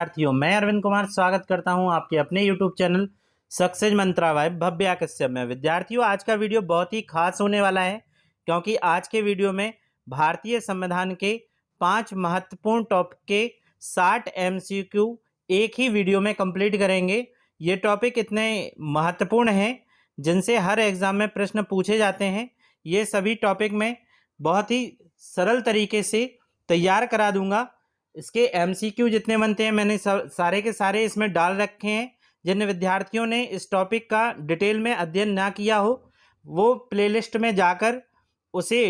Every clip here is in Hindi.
साथियों, मैं अरविंद कुमार स्वागत करता हूं आपके अपने YouTube चैनल सक्सेस मंत्रा वाइब भव्या कश्यप में। विद्यार्थियों, आज का वीडियो बहुत ही खास होने वाला है क्योंकि आज के वीडियो में भारतीय संविधान के 5 महत्वपूर्ण टॉपिक के 60 MCQ एक ही वीडियो में कंप्लीट करेंगे। ये टॉपिक इतने महत्वपूर्ण हैं जिनसे हर एग्जाम में प्रश्न पूछे जाते हैं। ये सभी टॉपिक में बहुत ही सरल तरीके से तैयार करा दूंगा। इसके MCQ जितने बनते हैं मैंने सारे के सारे इसमें डाल रखे हैं। जिन विद्यार्थियों ने इस टॉपिक का डिटेल में अध्ययन ना किया हो वो प्लेलिस्ट में जाकर उसे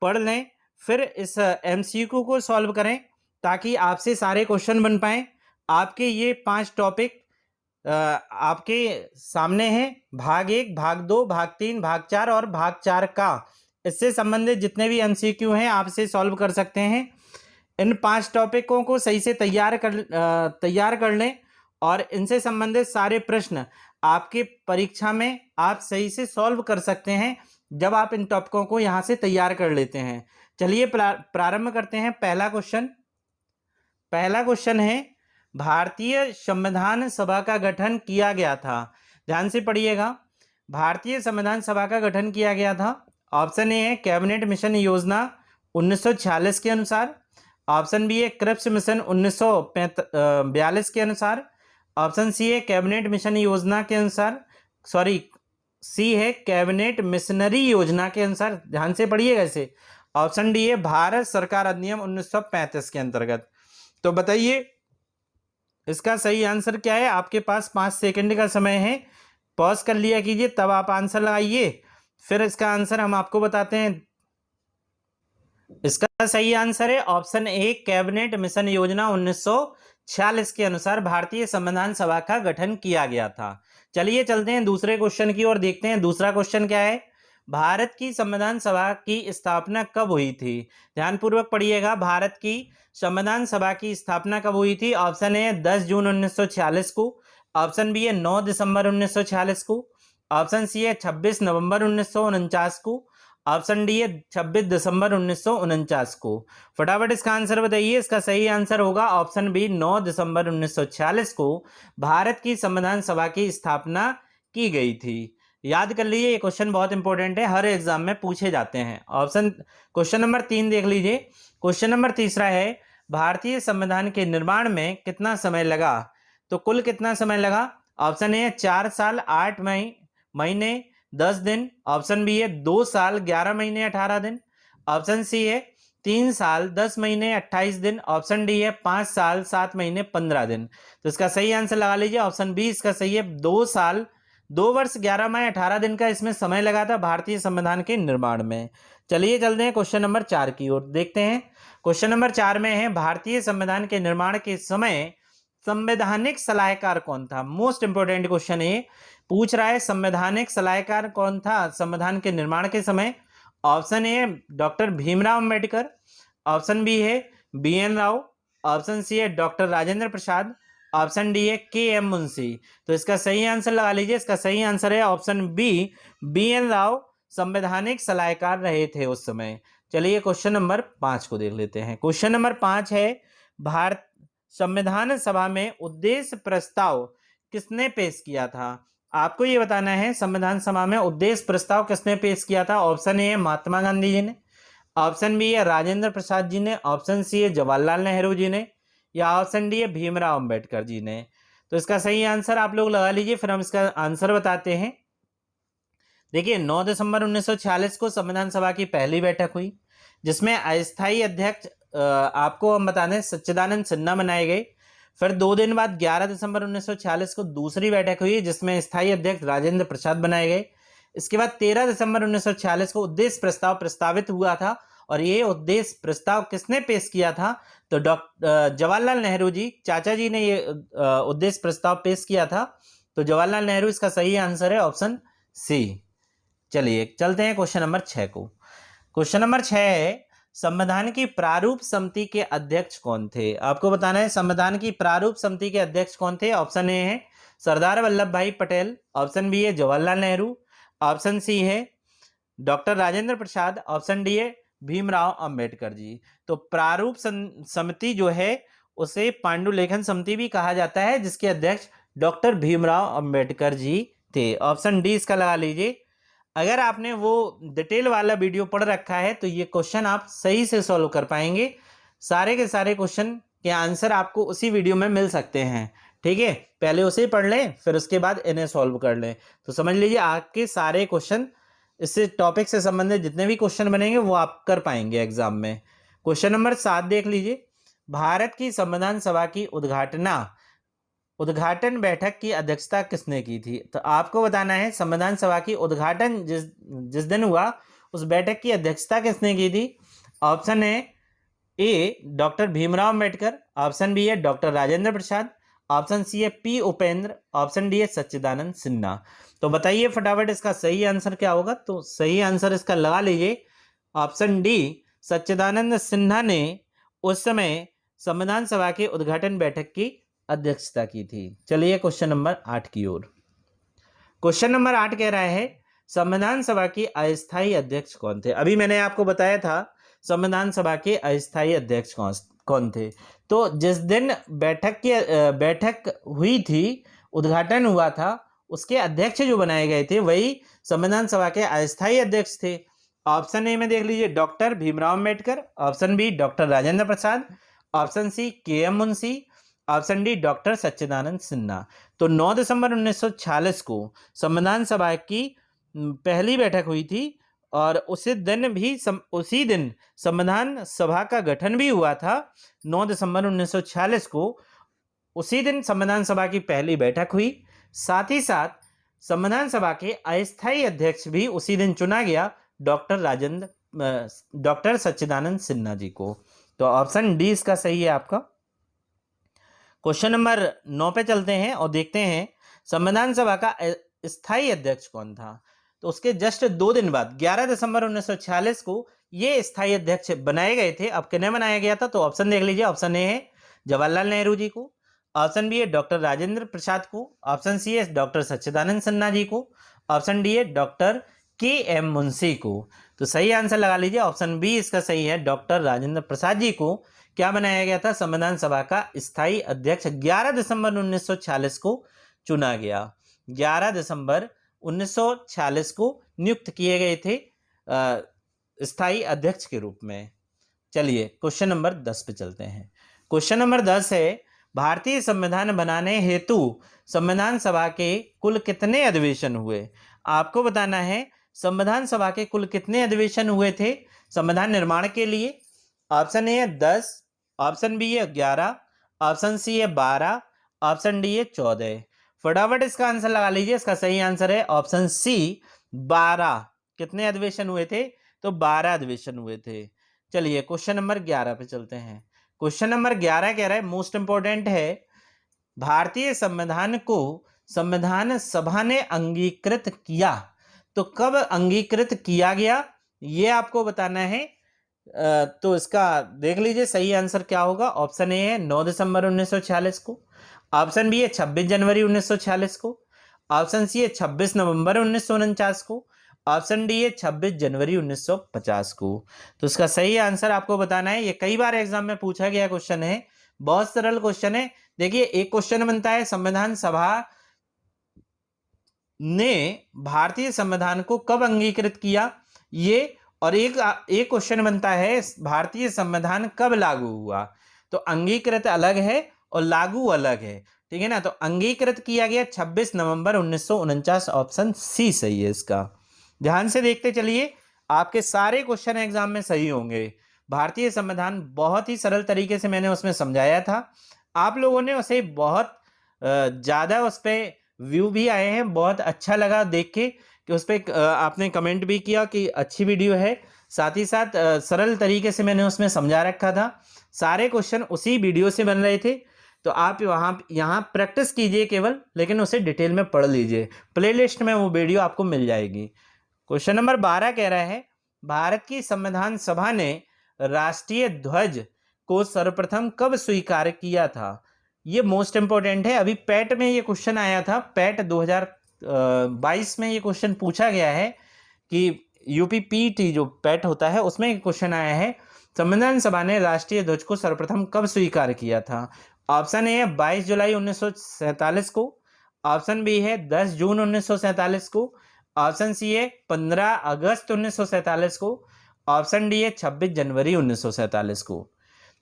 पढ़ लें, फिर इस MCQ को सॉल्व करें ताकि आपसे सारे क्वेश्चन बन पाएँ। आपके ये 5 टॉपिक आपके सामने हैं। भाग 1, भाग 2, भाग 3, भाग 4 और भाग 4 का इससे संबंधित जितने भी MCQ हैं आपसे सॉल्व कर सकते हैं। इन 5 टॉपिकों को सही से तैयार कर लें और इनसे संबंधित सारे प्रश्न आपके परीक्षा में आप सही से सॉल्व कर सकते हैं जब आप इन टॉपिकों को यहाँ से तैयार कर लेते हैं। चलिए प्रारंभ करते हैं। पहला क्वेश्चन है, भारतीय संविधान सभा का गठन किया गया था। ध्यान से पढ़िएगा, भारतीय संविधान सभा का गठन किया गया था। ऑप्शन ए है कैबिनेट मिशन योजना 1946 के अनुसार। ऑप्शन बी है क्रिप्स मिशन 1942 के अनुसार। ऑप्शन सी है कैबिनेट मिशन योजना के अनुसार, सी है कैबिनेट मिशनरी योजना के अनुसार। ध्यान से पढ़िएगा इसे। ऑप्शन डी है भारत सरकार अधिनियम 1935 के अंतर्गत। तो बताइए इसका सही आंसर क्या है। आपके पास 5 सेकंड का समय है, पॉज कर लिया कीजिए तब आप आंसर लगाइए, फिर इसका आंसर हम आपको बताते हैं। इसका सही आंसर है ऑप्शन ए कैबिनेट मिशन योजना 1946 के अनुसार भारतीय संविधान सभा का गठन किया गया था। चलिए चलते हैं दूसरे क्वेश्चन की ओर, देखते हैं दूसरा क्वेश्चन क्या है। भारत की संविधान सभा की स्थापना कब हुई थी। ध्यानपूर्वक पढ़िएगा, भारत की संविधान सभा की स्थापना कब हुई थी। ऑप्शन ए 10 जून 1946 को। ऑप्शन बी है 9 दिसंबर 1946 को। ऑप्शन सी है 26 नवंबर 1949 को। ऑप्शन डी है 26 दिसंबर 1949 को। फटाफट इसका आंसर बताइए। इसका सही आंसर होगा ऑप्शन बी 9 दिसंबर 1946 को भारत की संविधान सभा की स्थापना की गई थी। याद कर लीजिए, ये क्वेश्चन बहुत इंपॉर्टेंट है, हर एग्जाम में पूछे जाते हैं। क्वेश्चन नंबर 3 देख लीजिए। क्वेश्चन नंबर तीसरा है, भारतीय संविधान के निर्माण में कितना समय लगा। तो कुल कितना समय लगा। ऑप्शन ए 4 साल 8 महीने 10 दिन। ऑप्शन बी है 2 साल 11 महीने 18 दिन। ऑप्शन सी है 3 साल 10 महीने 28 दिन। ऑप्शन डी है 5 साल 7 महीने 15 दिन। तो इसका सही आंसर लगा लीजिए। ऑप्शन बी इसका सही है, 2 साल 2 वर्ष 11 माह 18 दिन का इसमें समय लगा था भारतीय संविधान के निर्माण में। चलिए चलते हैं क्वेश्चन नंबर 4 की ओर, देखते हैं। क्वेश्चन नंबर 4 में है, भारतीय संविधान के निर्माण के समय संवैधानिक सलाहकार कौन था। मोस्ट इंपोर्टेंट क्वेश्चन है, पूछ रहा है संवैधानिक सलाहकार कौन था संविधान के निर्माण के समय। Option A doctor Bhimrao Ambedkar. Option B है BN राव। ऑप्शन सी है doctor Rajendra Prasad. Option D है KM मुंशी। तो इसका सही आंसर लगा लीजिए। इसका सही आंसर है ऑप्शन बी, BN राव संवैधानिक सलाहकार रहे थे उस समय। चलिए क्वेश्चन नंबर 5 को देख लेते हैं। क्वेश्चन नंबर 5 है, भारत संविधान सभा में उद्देश्य प्रस्ताव किसने पेश किया था। आपको ये बताना है संविधान सभा में उद्देश्य प्रस्ताव किसने पेश किया था। ऑप्शन ए है महात्मा गांधी जी ने। ऑप्शन बी है राजेंद्र प्रसाद जी ने। ऑप्शन सी है जवाहरलाल नेहरू जी ने। या ऑप्शन डी है भीमराव अंबेडकर जी ने। तो इसका सही आंसर आप लोग लगा लीजिए, फिर हम इसका आंसर बताते हैं। देखिए 9 दिसंबर 1946 को संविधान सभा की पहली बैठक हुई जिसमें अस्थायी अध्यक्ष आपको हम बता दें सच्चिदानंद सिन्हा बनाए गए। फिर 2 दिन बाद 11 दिसंबर 1946 को दूसरी बैठक हुई जिसमें स्थायी अध्यक्ष राजेंद्र प्रसाद बनाए गए। इसके बाद 13 दिसंबर 1946 को उद्देश्य प्रस्ताव प्रस्तावित हुआ था और ये उद्देश्य प्रस्ताव किसने पेश किया था। तो जवाहरलाल नेहरू जी, चाचा जी ने ये उद्देश्य प्रस्ताव पेश किया था। तो जवाहरलाल नेहरू इसका सही आंसर है ऑप्शन सी। चलिए चलते हैं क्वेश्चन नंबर 6 को। क्वेश्चन नंबर 6 है, संविधान की प्रारूप समिति के अध्यक्ष कौन थे। आपको बताना है संविधान की प्रारूप समिति के अध्यक्ष कौन थे। ऑप्शन ए है सरदार वल्लभ भाई पटेल। ऑप्शन बी है जवाहरलाल नेहरू। ऑप्शन सी है doctor Rajendra Prasad. Option D है भीमराव अंबेडकर जी। तो प्रारूप समिति जो है उसे पांडुलेखन समिति भी कहा जाता है, जिसके अध्यक्ष डॉक्टर भीमराव अंबेडकर जी थे। ऑप्शन डी इसका लगा लीजिए। अगर आपने वो डिटेल वाला वीडियो पढ़ रखा है तो ये क्वेश्चन आप सही से सॉल्व कर पाएंगे। सारे के सारे क्वेश्चन के आंसर आपको उसी वीडियो में मिल सकते हैं। ठीक है, पहले उसे पढ़ लें, फिर उसके बाद इन्हें सॉल्व कर लें। तो समझ लीजिए आपके सारे क्वेश्चन, इससे टॉपिक से संबंधित जितने भी क्वेश्चन बनेंगे वो आप कर पाएंगे एग्जाम में। क्वेश्चन नंबर 7 देख लीजिए। भारत की संविधान सभा की उद्घाटन बैठक की अध्यक्षता किसने की थी? तो आपको बताना है संविधान सभा की उद्घाटन जिस दिन हुआ उस बैठक की अध्यक्षता किसने की थी। ऑप्शन है A doctor Bhimrao Ambedkar, option B है doctor Rajendra Prasad, option C है पी उपेंद्र, ऑप्शन डी है सच्चिदानंद सिन्हा। तो बताइए फटाफट इसका सही आंसर क्या होगा। तो सही आंसर इसका लगा लीजिए ऑप्शन डी, सच्चिदानंद सिन्हा ने उस समय संविधान सभा के उद्घाटन बैठक की अध्यक्षता की थी। चलिए क्वेश्चन नंबर 8 की ओर। क्वेश्चन नंबर 8 कह रहा है संविधान सभा की अस्थायी अध्यक्ष कौन थे? अभी मैंने आपको बताया था संविधान सभा के अस्थायी अध्यक्ष कौन थे। तो जिस दिन बैठक हुई थी, उद्घाटन हुआ था, उसके अध्यक्ष जो बनाए गए थे वही संविधान सभा के अस्थायी अध्यक्ष थे। ऑप्शन ए में देख लीजिए doctor Bhimrao Ambedkar, option B doctor Rajendra Prasad, option C K M Munshi, option D doctor Sachchidanand Sinha. तो 9 दिसंबर 1946 को संविधान सभा की पहली बैठक हुई थी और उसी दिन संविधान सभा का गठन भी हुआ था। 9 दिसंबर 1946 को उसी दिन संविधान सभा की पहली बैठक हुई। साथ ही साथ संविधान सभा के अस्थायी अध्यक्ष भी उसी दिन चुना गया, डॉक्टर सच्चिदानंद सिन्हा जी को। तो ऑप्शन डी इसका सही है आपका। क्वेश्चन नंबर 9 पे चलते हैं और देखते हैं संविधान सभा का स्थायी अध्यक्ष कौन था। तो उसके जस्ट 2 दिन बाद 11 दिसंबर 1946 को ये स्थायी अध्यक्ष बनाए गए थे। अब किन्हें बनाया गया था? तो ऑप्शन देख लीजिए। ऑप्शन ए है जवाहरलाल नेहरू जी को, ऑप्शन बी है डॉक्टर राजेंद्र प्रसाद को, ऑप्शन सी है डॉक्टर सच्चिदानंद सिन्हा जी को, ऑप्शन डी है डॉक्टर के एम मुंशी को। तो सही आंसर लगा लीजिए ऑप्शन बी इसका सही है, डॉक्टर राजेंद्र प्रसाद जी को क्या बनाया गया था? संविधान सभा का स्थायी अध्यक्ष 11 दिसंबर 1946 को चुना गया। 11 दिसंबर 1946 को नियुक्त किए गए थे स्थायी अध्यक्ष के रूप में। चलिए क्वेश्चन नंबर 10 पे चलते हैं। क्वेश्चन नंबर 10 है भारतीय संविधान बनाने हेतु संविधान सभा के कुल कितने अधिवेशन हुए? आपको बताना है संविधान सभा के कुल कितने अधिवेशन हुए थे संविधान निर्माण के लिए। ऑप्शन ए है 10, ऑप्शन बी है 11, ऑप्शन सी है 12, ऑप्शन डी है 14। फटाफट इसका आंसर लगा लीजिए। इसका सही आंसर है ऑप्शन सी 12। कितने अधिवेशन हुए थे? तो 12 अधिवेशन हुए थे। चलिए क्वेश्चन नंबर 11 पे चलते हैं। क्वेश्चन नंबर 11 कह रहा है मोस्ट इंपोर्टेंट है, भारतीय संविधान को संविधान सभा ने अंगीकृत किया। तो कब अंगीकृत किया गया ये आपको बताना है। तो इसका देख लीजिए सही आंसर क्या होगा। ऑप्शन ए है 9 दिसंबर 1946 को, ऑप्शन बी है 26 जनवरी 1946 को, ऑप्शन सी है 26 नवंबर 1949 को, ऑप्शन डी है 26 जनवरी 1950 को। तो इसका सही आंसर आपको बताना है। ये कई बार एग्जाम में पूछा गया क्वेश्चन है, बहुत सरल क्वेश्चन है। देखिए एक क्वेश्चन बनता है संविधान सभा ने भारतीय संविधान को कब अंगीकृत किया ये, और एक क्वेश्चन बनता है भारतीय संविधान कब लागू हुआ। तो अंगीकृत अलग है और लागू अलग है, ठीक है ना। तो अंगीकृत किया गया 26 नवंबर 1949, ऑप्शन सी सही है इसका। ध्यान से देखते चलिए, आपके सारे क्वेश्चन एग्जाम में सही होंगे। भारतीय संविधान बहुत ही सरल तरीके से मैंने उसमें समझाया था, आप लोगों ने उसे बहुत ज़्यादा उस पर व्यू भी आए हैं, बहुत अच्छा लगा देख के कि उस पर आपने कमेंट भी किया कि अच्छी वीडियो है। साथ ही साथ सरल तरीके से मैंने उसमें समझा रखा था, सारे क्वेश्चन उसी वीडियो से बन रहे थे। तो आप यहाँ प्रैक्टिस कीजिए केवल, लेकिन उसे डिटेल में पढ़ लीजिए, प्लेलिस्ट में वो वीडियो आपको मिल जाएगी। क्वेश्चन नंबर 12 कह रहा है भारत की संविधान सभा ने राष्ट्रीय ध्वज को सर्वप्रथम कब स्वीकार किया था? ये मोस्ट इंपोर्टेंट है। अभी पैट में ये क्वेश्चन आया था, पैट 2022 में ये क्वेश्चन पूछा गया है कि यूपी पीटी जो पैट होता है उसमें क्वेश्चन आया है संविधान सभा ने राष्ट्रीय ध्वज को सर्वप्रथम कब स्वीकार किया था? ऑप्शन ए है 22 जुलाई 1947 को, ऑप्शन बी है 10 जून 1947 को, ऑप्शन सी है 15 अगस्त 1947 को, ऑप्शन डी है 26 जनवरी 1947 को।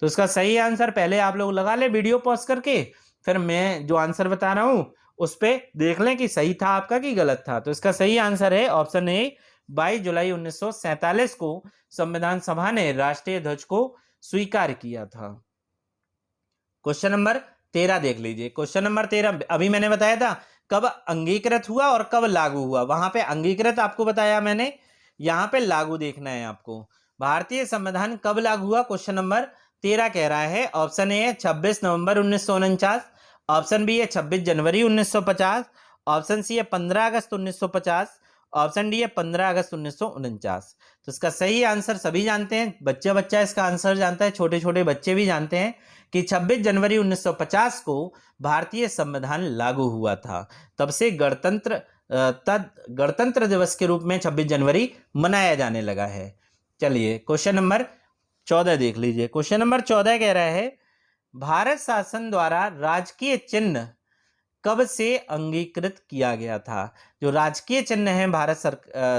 तो इसका सही आंसर पहले आप लोग लगा ले वीडियो पॉज करके, फिर मैं जो आंसर बता रहा हूं उस पे देख लें कि सही था आपका कि गलत था। तो इसका सही आंसर है ऑप्शन ए 22 जुलाई 1947 को संविधान सभा ने राष्ट्रीय ध्वज को स्वीकार किया था। क्वेश्चन नंबर 13 देख लीजिए। क्वेश्चन नंबर 13 अभी मैंने बताया था कब अंगीकृत हुआ और कब लागू हुआ। वहां पे अंगीकृत आपको बताया मैंने, यहां पे लागू देखना है आपको। भारतीय संविधान कब लागू हुआ? क्वेश्चन नंबर 13 कह रहा है ऑप्शन ए है 26 नवंबर 1949, ऑप्शन बी है 26 जनवरी 1950, ऑप्शन सी है 15 अगस्त 1950, ऑप्शन डी है 15 अगस्त 1949। तो इसका सही आंसर सभी जानते हैं, बच्चा इसका आंसर जानता है, छोटे छोटे बच्चे भी जानते हैं कि 26 जनवरी 1950 को भारतीय संविधान लागू हुआ था। तब से गणतंत्र दिवस के रूप में 26 जनवरी मनाया जाने लगा है। चलिए क्वेश्चन नंबर 14 देख लीजिए। क्वेश्चन नंबर 14 कह रहा है भारत शासन द्वारा राजकीय चिन्ह कब से अंगीकृत किया गया था? जो राजकीय चिन्ह है भारत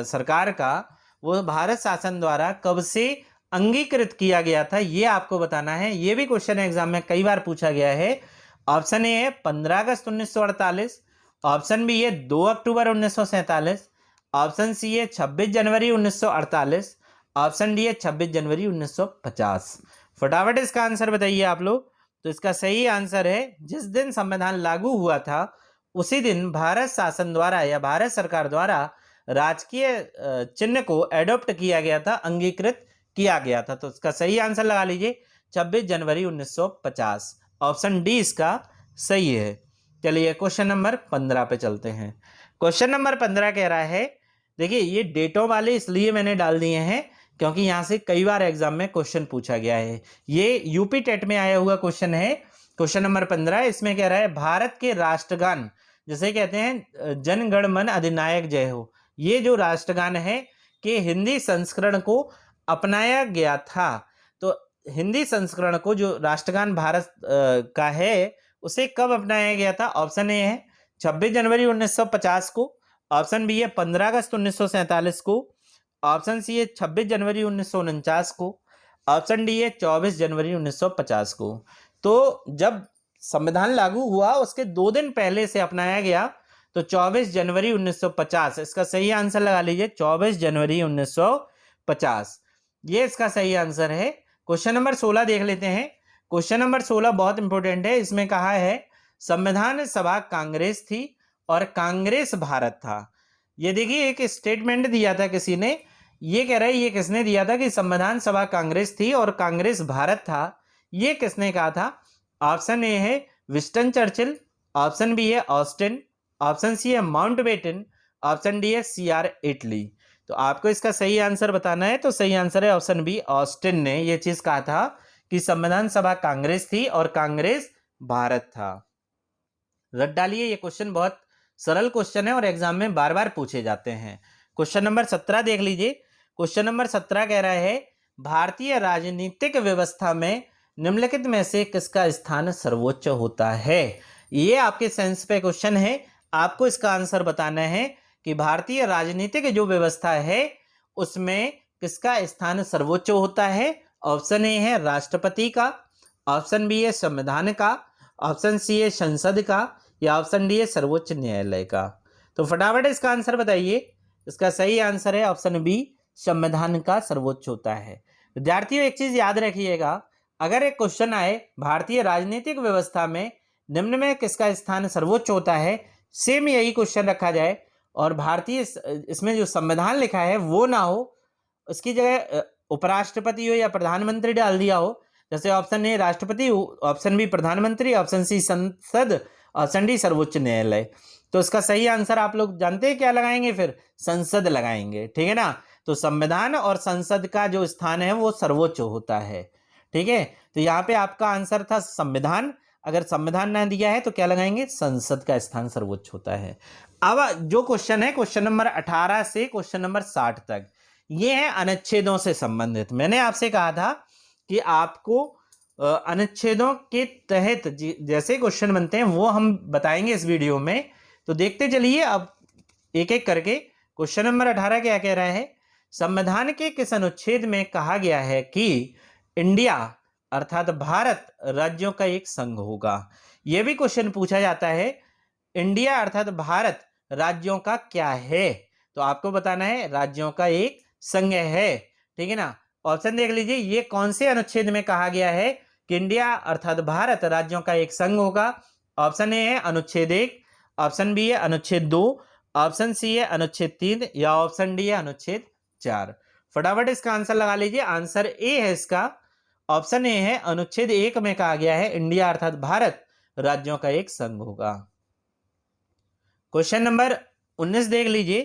सरकार का, वो भारत शासन द्वारा कब से अंगीकृत किया गया था, ये आपको बताना है। ये भी क्वेश्चन एग्जाम में कई बार पूछा गया है। ऑप्शन ए है 15 अगस्त 1948, ऑप्शन बी है 2 अक्टूबर 1947, ऑप्शन सी है 26 जनवरी 1948, ऑप्शन डी है 26 जनवरी 1950। फटाफट इसका आंसर बताइए आप लोग। तो इसका सही आंसर है जिस दिन संविधान लागू हुआ था उसी दिन भारत शासन द्वारा या भारत सरकार द्वारा राजकीय चिन्ह को एडॉप्ट किया गया था, अंगीकृत किया गया था। तो इसका सही आंसर लगा लीजिए 26 जनवरी 1950। ऑप्शन डी इसका सही है। चलिए क्वेश्चन नंबर 15 पे चलते हैं। क्वेश्चन नंबर 15 कह रहा है, देखिए ये डेटों वाले इसलिए मैंने डाल दिए हैं क्योंकि यहां से कई बार एग्जाम में क्वेश्चन पूछा गया है। ये यूपी टेट में आया हुआ क्वेश्चन है। क्वेश्चन नंबर 15 इसमें कह रहा है भारत के राष्ट्रगान, जैसे कहते हैं जन गण मन अधिनायक जय हो, ये जो राष्ट्रगान है कि हिंदी संस्करण को अपनाया गया था। तो हिंदी संस्करण को जो राष्ट्रगान भारत का है उसे कब अपनाया गया था? ऑप्शन ए है 26 जनवरी 1950 को, ऑप्शन बी है 15 अगस्त 1947 को, ऑप्शन सी है 26 जनवरी 1949 को, ऑप्शन डी है 24 जनवरी 1950 को। तो जब संविधान लागू हुआ उसके 2 दिन पहले से अपनाया गया, तो 24 जनवरी 1950 इसका सही आंसर लगा लीजिए। 24 जनवरी 1950 ये इसका सही आंसर है। क्वेश्चन नंबर 16 देख लेते हैं। क्वेश्चन नंबर 16 बहुत इंपॉर्टेंट है। इसमें कहा है संविधान सभा कांग्रेस थी और कांग्रेस भारत था। ये देखिए एक स्टेटमेंट दिया था किसी ने, ये कह रहा है ये किसने दिया था कि संविधान सभा कांग्रेस थी और कांग्रेस भारत था। ये किसने कहा था? ऑप्शन ए है विंस्टन चर्चिल, ऑप्शन बी है ऑस्टिन, ऑप्शन सी है माउंटबेटन, ऑप्शन डी है CR एटली। तो आपको इसका सही आंसर बताना है। तो सही आंसर है ऑप्शन बी, ऑस्टिन ने यह चीज कहा था कि संविधान सभा कांग्रेस थी और कांग्रेस भारत था। रट डालिए, ये क्वेश्चन बहुत सरल क्वेश्चन है और एग्जाम में बार बार पूछे जाते हैं। क्वेश्चन नंबर 17 देख लीजिए। क्वेश्चन नंबर 17 कह रहा है भारतीय राजनीतिक व्यवस्था में निम्नलिखित में से किसका स्थान सर्वोच्च होता है? ये आपके सेंस पे क्वेश्चन है, आपको इसका आंसर बताना है कि भारतीय राजनीतिक जो व्यवस्था है उसमें किसका स्थान सर्वोच्च होता है। ऑप्शन ए है राष्ट्रपति का, ऑप्शन बी है संविधान का, ऑप्शन सी है संसद का, या ऑप्शन डी है सर्वोच्च न्यायालय का। तो फटाफट इसका आंसर बताइए। इसका सही आंसर है ऑप्शन बी, संविधान का सर्वोच्च होता है। विद्यार्थियों एक चीज याद रखिएगा, अगर एक क्वेश्चन आए भारतीय राजनीतिक व्यवस्था में निम्न में किसका स्थान सर्वोच्च होता है, सेम यही क्वेश्चन रखा जाए और भारतीय इसमें जो संविधान लिखा है वो ना हो, उसकी जगह उपराष्ट्रपति हो या प्रधानमंत्री डाल दिया हो। जैसे ऑप्शन ए राष्ट्रपति, ऑप्शन बी प्रधानमंत्री, ऑप्शन सी संसद, ऑप्शन डी सर्वोच्च न्यायालय। तो इसका सही आंसर आप लोग जानते हैं क्या लगाएंगे? फिर संसद लगाएंगे, ठीक है ना। तो संविधान और संसद का जो स्थान है वो सर्वोच्च होता है, ठीक है। तो यहाँ पे आपका आंसर था संविधान, अगर संविधान ना दिया है तो क्या लगाएंगे? संसद का स्थान सर्वोच्च होता है। अब जो क्वेश्चन है क्वेश्चन नंबर 18 से क्वेश्चन नंबर 60 तक, ये है अनुच्छेदों से संबंधित। मैंने आपसे कहा था कि आपको अनुच्छेदों के तहत जैसे क्वेश्चन बनते हैं वो हम बताएंगे इस वीडियो में। तो देखते चलिए अब एक एक करके। क्वेश्चन नंबर 18 क्या कह रहा है, संविधान के किस अनुच्छेद में कहा गया है कि इंडिया अर्थात भारत राज्यों का एक संघ होगा। यह भी क्वेश्चन पूछा जाता है, इंडिया अर्थात भारत राज्यों का क्या है, तो आपको बताना है राज्यों का एक संघ है, ठीक है ना। ऑप्शन देख लीजिए, ये कौन से अनुच्छेद में कहा गया है कि इंडिया अर्थात भारत राज्यों का एक संघ होगा। ऑप्शन ए है अनुच्छेद 1, ऑप्शन बी है अनुच्छेद 2, ऑप्शन सी है अनुच्छेद 3 या ऑप्शन डी है अनुच्छेद 4। फटाफट इसका आंसर लगा लीजिए। आंसर ए है इसका, ऑप्शन ए है अनुच्छेद 1 में कहा गया है इंडिया अर्थात भारत राज्यों का एक संघ होगा। क्वेश्चन नंबर 19 देख लीजिए।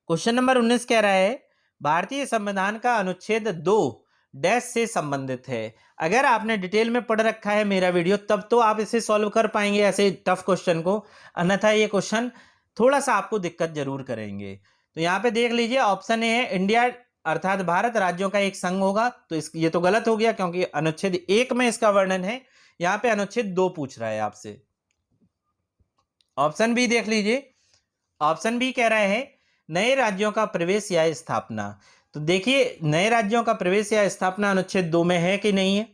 क्वेश्चन नंबर 19 कह रहा है, भारतीय संविधान का अनुच्छेद 2 डैश से संबंधित है। अगर आपने डिटेल में पढ़ रखा है मेरा वीडियो तब तो आप इसे सॉल्व कर पाएंगे ऐसे टफ क्वेश्चन को, अन्यथा ये क्वेश्चन थोड़ा सा आपको दिक्कत जरूर करेंगे। तो यहाँ पे देख लीजिए, ऑप्शन ए है इंडिया अर्थात भारत राज्यों का एक संघ होगा, तो ये तो गलत हो गया क्योंकि अनुच्छेद 1 में इसका वर्णन है, यहाँ पे अनुच्छेद 2 पूछ रहा है आपसे। ऑप्शन बी देख लीजिए, ऑप्शन बी कह रहा है नए राज्यों का प्रवेश या स्थापना। तो देखिए नए राज्यों का प्रवेश या स्थापना अनुच्छेद 2 में है कि नहीं है।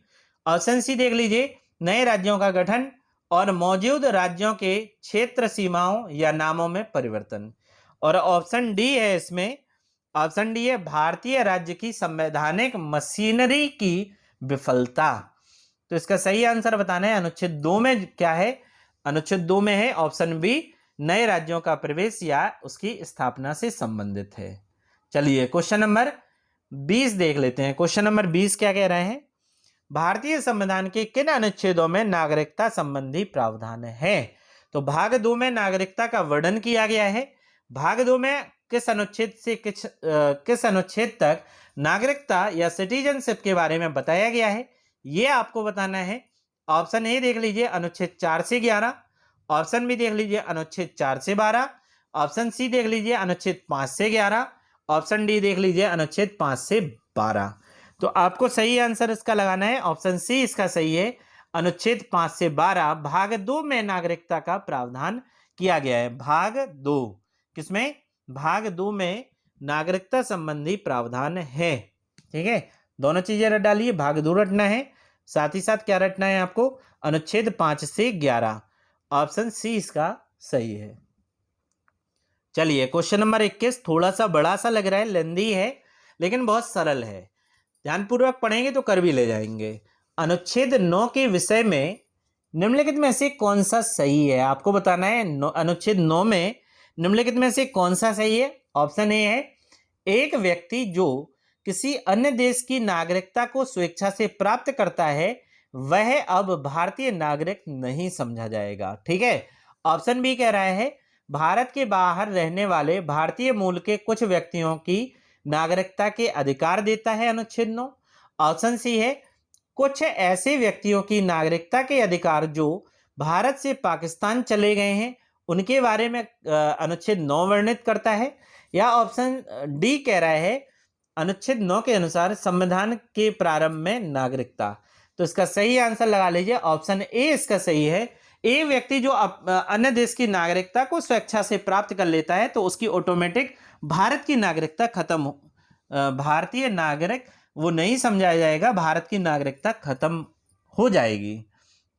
ऑप्शन सी देख लीजिए, नए राज्यों का गठन और मौजूद राज्यों के क्षेत्र सीमाओं या नामों में परिवर्तन। और ऑप्शन डी है इसमें, ऑप्शन डी है भारतीय राज्य की संवैधानिक मशीनरी की विफलता। तो इसका सही आंसर बताना है अनुच्छेद 2 में क्या है, अनुच्छेद 2 में है ऑप्शन बी, नए राज्यों का प्रवेश या उसकी स्थापना से संबंधित है। चलिए क्वेश्चन नंबर 20 देख लेते हैं। क्वेश्चन नंबर 20 क्या कह रहे हैं, भारतीय संविधान के किन अनुच्छेदों में नागरिकता संबंधी प्रावधान है। तो भाग 2 में नागरिकता का वर्णन किया गया है। भाग 2 में किस अनुच्छेद से किस अनुच्छेद तक नागरिकता या सिटीजनशिप के बारे में बताया गया है, यह आपको बताना है। ऑप्शन ए देख लीजिए अनुच्छेद 4 से 11, ऑप्शन बी देख लीजिए अनुच्छेद 4 से 12, ऑप्शन सी देख लीजिए अनुच्छेद 5 से 11, ऑप्शन डी देख लीजिए अनुच्छेद 5 से 12। तो आपको सही आंसर इसका लगाना है, ऑप्शन सी इसका सही है, अनुच्छेद 5 से 12 भाग 2 में नागरिकता का प्रावधान किया गया है। भाग 2 किसमें, भाग 2 में नागरिकता संबंधी प्रावधान है, ठीक है। दोनों चीजें रट डालिए, भाग 2 रटना है, साथ ही साथ क्या रटना है आपको, अनुच्छेद 5 से 11। ऑप्शन सी इसका सही है। चलिए क्वेश्चन नंबर 21 थोड़ा सा बड़ा सा लग रहा है, लेंदी है लेकिन बहुत सरल है, ध्यानपूर्वक पढ़ेंगे तो कर भी ले जाएंगे। अनुच्छेद 9 के विषय में निम्नलिखित में से कौन सा सही है, आपको बताना है। अनुच्छेद 9 में निम्नलिखित में से कौन सा सही है। ऑप्शन ए है, एक व्यक्ति जो किसी अन्य देश की नागरिकता को स्वेच्छा से प्राप्त करता है वह अब भारतीय नागरिक नहीं समझा जाएगा, ठीक है। ऑप्शन बी कह रहा है, भारत के बाहर रहने वाले भारतीय मूल के कुछ व्यक्तियों की नागरिकता के अधिकार देता है अनुच्छेद 9। ऑप्शन सी है, कुछ ऐसे व्यक्तियों की नागरिकता के अधिकार जो भारत से पाकिस्तान चले गए हैं उनके बारे में अनुच्छेद 9 वर्णित करता है। या ऑप्शन डी कह रहा है, अनुच्छेद 9 के अनुसार संविधान के प्रारंभ में नागरिकता। तो इसका सही आंसर लगा लीजिए, ऑप्शन ए इसका सही है। ए व्यक्ति जो अन्य देश की नागरिकता को स्वेच्छा से प्राप्त कर लेता है तो उसकी ऑटोमेटिक भारत की नागरिकता खत्म हो, भारतीय नागरिक वो नहीं समझाया जाएगा, भारत की नागरिकता खत्म हो जाएगी।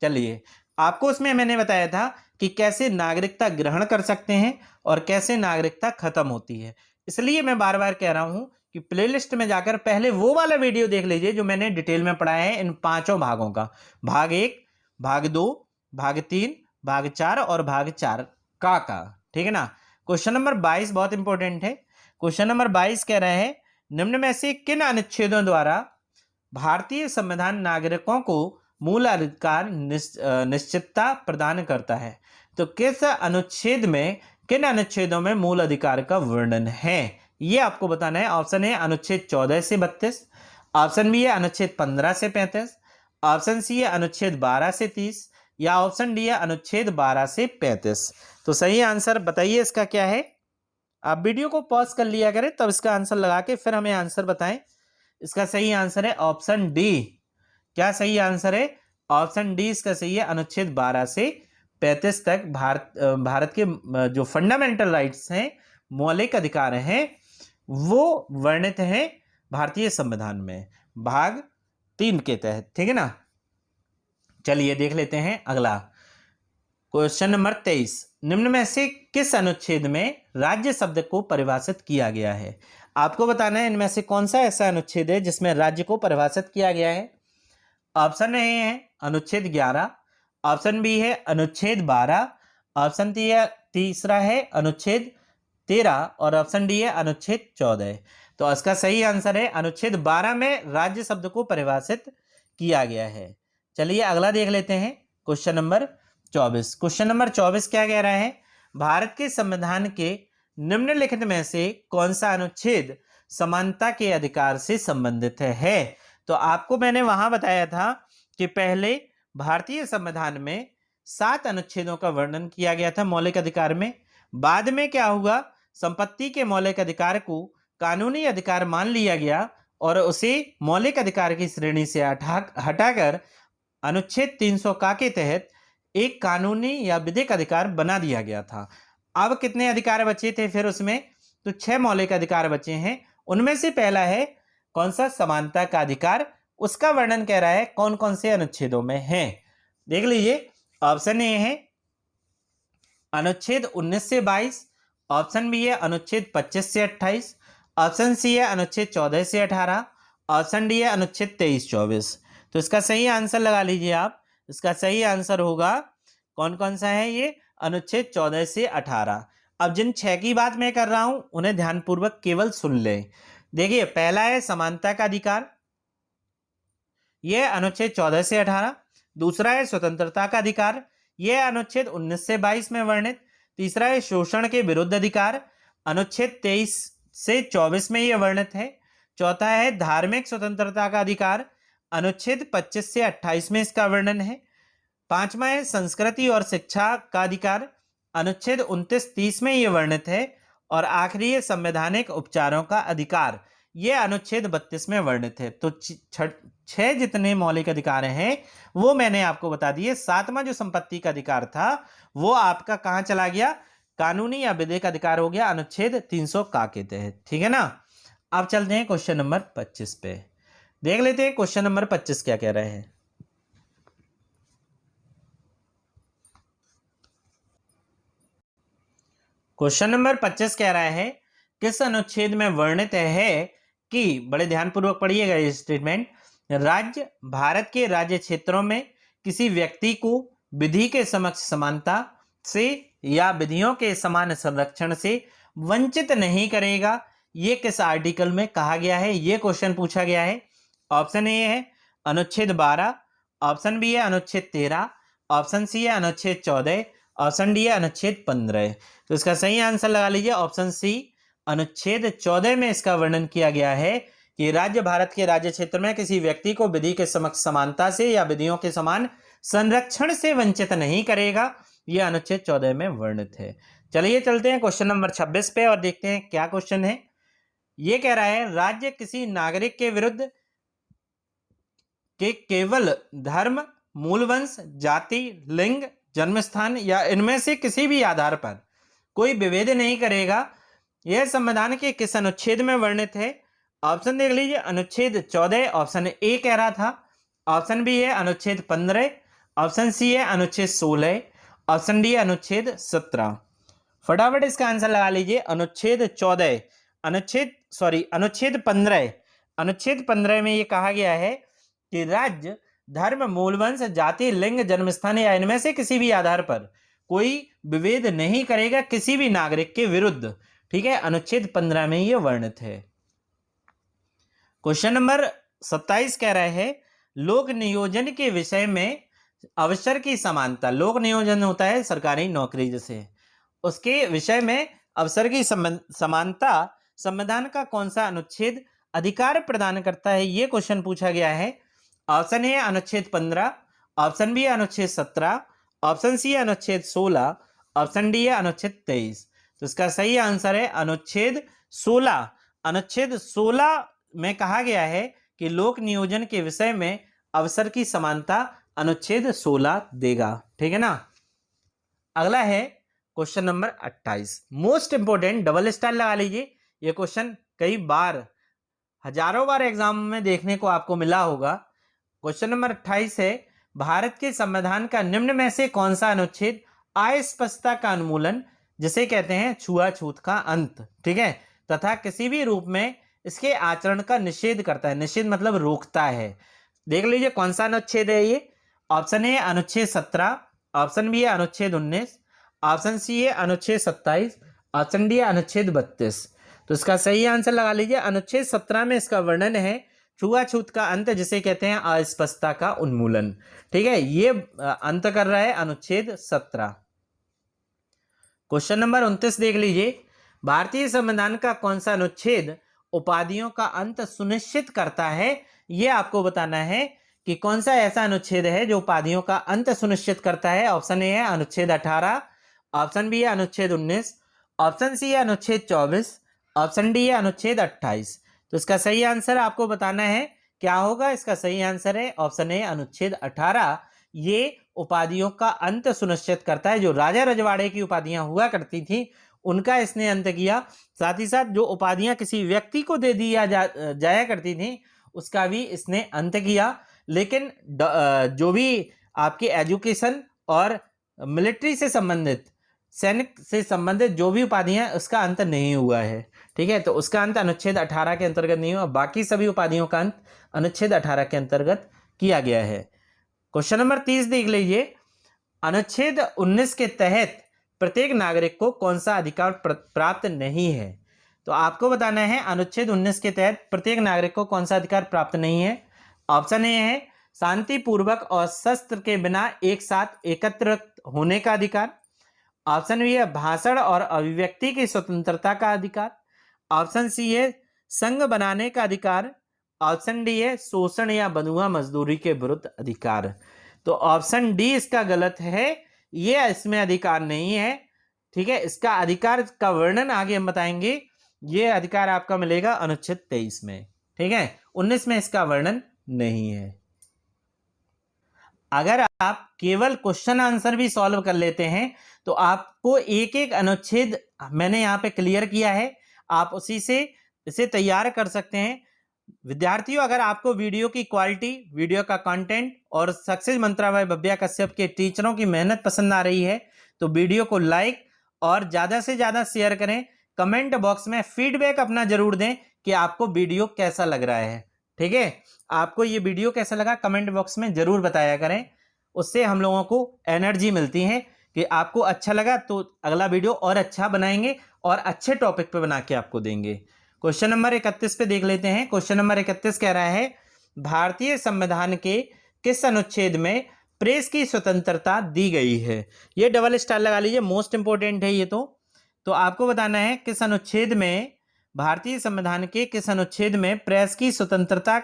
चलिए आपको उसमें मैंने बताया था कि कैसे नागरिकता ग्रहण कर सकते हैं और कैसे नागरिकता खत्म होती है, इसलिए मैं बार बार कह रहा हूं कि प्लेलिस्ट में जाकर पहले वो वाला वीडियो देख लीजिए जो मैंने डिटेल में पढ़ाया है इन 5 भागों का, भाग 1, भाग 2, भाग 3, भाग 4 और भाग 4 का, ठीक है ना। क्वेश्चन नंबर 22 बहुत इंपॉर्टेंट है। क्वेश्चन नंबर 22 कह रहे हैं, निम्न में से किन अनुच्छेदों द्वारा भारतीय संविधान नागरिकों को मूल अधिकार निश्चितता प्रदान करता है। तो किस अनुच्छेद में, किन अनुच्छेदों में मूल अधिकार का वर्णन है, ये आपको बताना है। ऑप्शन ए अनुच्छेद 14 से 32, ऑप्शन बी है अनुच्छेद 15 से 35, ऑप्शन सी है अनुच्छेद 12 से 30 या ऑप्शन डी है अनुच्छेद 12 से 35। तो सही आंसर बताइए इसका क्या है। आप वीडियो को पॉज कर लिया करें तब इसका आंसर लगा के फिर हमें आंसर बताएं। इसका सही आंसर है ऑप्शन डी, क्या सही आंसर है? ऑप्शन डी इसका सही है। अनुच्छेद 12 से 35 तक भारत के जो फंडामेंटल राइट्स हैं, मौलिक अधिकार हैं, वो वर्णित हैं भारतीय संविधान में भाग 3 के तहत। ठीक है ना। चलिए देख लेते हैं अगला क्वेश्चन नंबर 23। निम्न में से किस अनुच्छेद में राज्य शब्द को परिभाषित किया गया है? आपको बताना है इनमें से कौन सा ऐसा अनुच्छेद है जिसमें राज्य को परिभाषित किया गया है। ऑप्शन ए है अनुच्छेद 11, ऑप्शन बी है अनुच्छेद 12, ऑप्शन तीसरा है अनुच्छेद 13 और ऑप्शन डी है अनुच्छेद 14। तो इसका सही आंसर है अनुच्छेद 12 में राज्य शब्द को परिभाषित किया गया है। चलिए अगला देख लेते हैं क्वेश्चन नंबर 24। क्वेश्चन नंबर 24 क्या कह रहा है? भारत के संविधान के निम्नलिखित में से कौन सा अनुच्छेद समानता के अधिकार से संबंधित है? तो आपको मैंने वहां बताया था कि पहले भारतीय संविधान में 7 अनुच्छेदों का वर्णन किया गया था मौलिक अधिकार में। बाद में क्या हुआ? संपत्ति के मौलिक अधिकार को कानूनी अधिकार मान लिया गया और उसे मौलिक अधिकार की श्रेणी से हटाकर अनुच्छेद 300 का के तहत एक कानूनी या विधिक अधिकार बना दिया गया था। अब कितने अधिकार बचे थे फिर उसमें? तो 6 मौलिक अधिकार बचे हैं। उनमें से पहला है कौन सा? समानता का अधिकार। उसका वर्णन कह रहा है कौन कौन से अनुच्छेदों में है। देख लीजिए, ऑप्शन ए है अनुच्छेद 19 से 22, ऑप्शन बी है अनुच्छेद 25 से 28, ऑप्शन सी है अनुच्छेद 14 से 18, ऑप्शन डी है अनुच्छेद 23-24। तो इसका सही आंसर लगा लीजिए आप। इसका सही आंसर होगा कौन कौन सा है ये? अनुच्छेद 14 से 18। अब जिन 6 की बात मैं कर रहा हूं उन्हें ध्यानपूर्वक केवल सुन ले। देखिए, पहला है समानता का अधिकार, यह अनुच्छेद 14 से 18। दूसरा है स्वतंत्रता का अधिकार, यह अनुच्छेद 19 से 22 में वर्णित। तीसरा है शोषण के विरुद्ध अधिकार, अनुच्छेद 23 से 24 में यह वर्णित है। चौथा है धार्मिक स्वतंत्रता का अधिकार, अनुच्छेद 25 से 28 में इसका वर्णन है। पांचवा है संस्कृति और शिक्षा का अधिकार, अनुच्छेद 29-30 में यह वर्णित है। और आखिरी है संवैधानिक उपचारों का अधिकार, यह अनुच्छेद 32 में वर्णित है। तो 6 जितने मौलिक अधिकार हैं वो मैंने आपको बता दिए। 7वां जो संपत्ति का अधिकार था वो आपका कहां चला गया? कानूनी या विधिक अधिकार हो गया अनुच्छेद 300 का के तहत। ठीक है ना। अब चलते हैं क्वेश्चन नंबर 25 पे। देख लेते हैं क्वेश्चन नंबर 25 क्या कह रहे हैं। क्वेश्चन नंबर 25 कह रहा है किस अनुच्छेद में वर्णित है कि, बड़े ध्यानपूर्वक पढ़िएगा ये स्टेटमेंट, राज्य भारत के राज्य क्षेत्रों में किसी व्यक्ति को विधि के समक्ष समानता से या विधियों के समान संरक्षण से वंचित नहीं करेगा। ये किस आर्टिकल में कहा गया है? ये क्वेश्चन पूछा गया है। ऑप्शन ए है अनुच्छेद 12, ऑप्शन बी है अनुच्छेद 13, ऑप्शन सी है अनुच्छेद 14, ऑप्शन डी है अनुच्छेद 15। तो इसका सही आंसर लगा लीजिए ऑप्शन सी, अनुच्छेद 14 में इसका वर्णन किया गया है कि राज्य भारत के राज्य क्षेत्र में किसी व्यक्ति को विधि के समक्ष समानता से या विधियों के समान संरक्षण से वंचित नहीं करेगा। यह अनुच्छेद 14 में वर्णित है। चलिए चलते हैं क्वेश्चन नंबर 26 पे और देखते हैं क्या क्वेश्चन है। यह कह रहा है राज्य किसी नागरिक के विरुद्ध के केवल धर्म, मूलवंश, जाति, लिंग, जन्मस्थान या इनमें से किसी भी आधार पर कोई विभेद नहीं करेगा। यह संविधान के किस अनुच्छेद में वर्णित है? ऑप्शन देख लीजिए, अनुच्छेद 14 ऑप्शन ए कह रहा था, ऑप्शन बी है अनुच्छेद 15, ऑप्शन सी है अनुच्छेद 16, ऑप्शन डी है अनुच्छेद 17। फटाफट इसका आंसर लगा लीजिए। अनुच्छेद 14, अनुच्छेद 15, अनुच्छेद 15 में यह कहा गया है कि राज्य धर्म, मूलवंश, जाति, लिंग, जन्मस्थान या इनमें से किसी भी आधार पर कोई विभेद नहीं करेगा किसी भी नागरिक के विरुद्ध। ठीक है, अनुच्छेद 15 में यह वर्णित है। क्वेश्चन नंबर 27 कह रहा है लोक नियोजन के विषय में अवसर की समानता। लोक नियोजन होता है सरकारी नौकरी, जैसे उसके विषय में अवसर की समानता संविधान का कौन सा अनुच्छेद अधिकार प्रदान करता है? यह क्वेश्चन पूछा गया है। ऑप्शन ए अनुच्छेद 15, ऑप्शन बी अनुच्छेद 17, ऑप्शन सी अनुच्छेद 16, ऑप्शन डी है अनुच्छेद 23। तो इसका सही आंसर है अनुच्छेद 16। अनुच्छेद 16 में कहा गया है कि लोक नियोजन के विषय में अवसर की समानता अनुच्छेद 16 देगा। ठीक है ना। अगला है question number 28, most important, double star लगा लीजिए। ये क्वेश्चन कई बार, हजारों बार एग्जाम में देखने को आपको मिला होगा। क्वेश्चन नंबर 28 है, भारत के संविधान का निम्न में से कौन सा अनुच्छेद अस्पष्टता का उन्मूलन, जिसे कहते हैं छुआछूत का अंत, ठीक है, तथा किसी भी रूप में इसके आचरण का निषेध करता है। निषेध मतलब रोकता है। देख लीजिए कौन सा अनुच्छेद है ये। ऑप्शन ए अनुच्छेद 17, ऑप्शन बी है अनुच्छेद 19, ऑप्शन सी है अनुच्छेद 27, ऑप्शन डी है अनुच्छेद 32। तो इसका सही आंसर लगा लीजिए। अनुच्छेद 17 में इसका वर्णन है छुआछूत का अंत, जिसे कहते हैं अस्पष्टता का उन्मूलन। ठीक है, ये अंत कर रहा है अनुच्छेद 17। क्वेश्चन नंबर 29 देख लीजिए, भारतीय संविधान का कौन सा अनुच्छेद उपाधियों का अंत सुनिश्चित करता है। यह आपको बताना है कि कौन सा ऐसा अनुच्छेद है जो उपाधियों का अंत सुनिश्चित करता है। ऑप्शन ए है अनुच्छेद 18, ऑप्शन बी है अनुच्छेद 19, ऑप्शन सी है अनुच्छेद 24, ऑप्शन डी है अनुच्छेद 28। तो इसका सही आंसर आपको बताना है, क्या होगा। इसका सही आंसर है ऑप्शन ए अनुच्छेद 18। ये उपाधियों का अंत सुनिश्चित करता है। जो राजा रजवाड़े की उपाधियां हुआ करती थी उनका इसने अंत किया। साथ ही साथ जो उपाधियां किसी व्यक्ति को दे दिया जाया करती थी उसका भी इसने अंत किया। लेकिन जो भी आपकी एजुकेशन और मिलिट्री से संबंधित, सैनिक से संबंधित जो भी उपाधियां, उसका अंत नहीं हुआ है। ठीक है, तो उसका अंत अनुच्छेद 18 के अंतर्गत नहीं हुआ। बाकी सभी उपाधियों का अंत अनुच्छेद 18 के अंतर्गत किया गया है। क्वेश्चन नंबर 30 देख लीजिए, अनुच्छेद 19 के तहत प्रत्येक नागरिक को कौन सा अधिकार प्राप्त नहीं है। तो आपको बताना है अनुच्छेद 19 के तहत प्रत्येक नागरिक को कौन सा अधिकार प्राप्त नहीं है। ऑप्शन ए है शांतिपूर्वक और शस्त्र के बिना एक साथ एकत्र होने का अधिकार, ऑप्शन बी है भाषण और अभिव्यक्ति की स्वतंत्रता का अधिकार, ऑप्शन सी है संघ बनाने का अधिकार, ऑप्शन डी है शोषण या बंधुआ मजदूरी के विरुद्ध अधिकार। तो ऑप्शन डी इसका गलत है, ये इसमें अधिकार नहीं है। ठीक है, इसका अधिकार का वर्णन आगे हम बताएंगे। ये अधिकार आपका मिलेगा अनुच्छेद 23 में। ठीक है, 19 में इसका वर्णन नहीं है। अगर आप केवल क्वेश्चन आंसर भी सॉल्व कर लेते हैं तो आपको एक एक अनुच्छेद मैंने यहाँ पे क्लियर किया है, आप उसी से इसे तैयार कर सकते हैं। विद्यार्थियों, अगर आपको वीडियो की क्वालिटी, वीडियो का कंटेंट और सक्सेस मंत्रा भाई भव्या कश्यप के टीचरों की मेहनत पसंद आ रही है तो वीडियो को लाइक और ज़्यादा से ज़्यादा शेयर करें। कमेंट बॉक्स में फीडबैक अपना जरूर दें कि आपको वीडियो कैसा लग रहा है। ठीक है, आपको ये वीडियो कैसा लगा कमेंट बॉक्स में जरूर बताया करें। उससे हम लोगों को एनर्जी मिलती है कि आपको अच्छा लगा तो अगला वीडियो और अच्छा बनाएंगे और अच्छे टॉपिक पे बना के आपको देंगे। क्वेश्चन नंबर 31 पे देख लेते हैं। क्वेश्चन नंबर 31 कह रहा है, भारतीय संविधान के किस अनुच्छेद में प्रेस की स्वतंत्रता दी गई है। ये डबल स्टार लगा लीजिए, मोस्ट इंपोर्टेंट है ये। तो आपको बताना है किस अनुच्छेद में, भारतीय संविधान के किस अनुच्छेद में प्रेस की स्वतंत्रता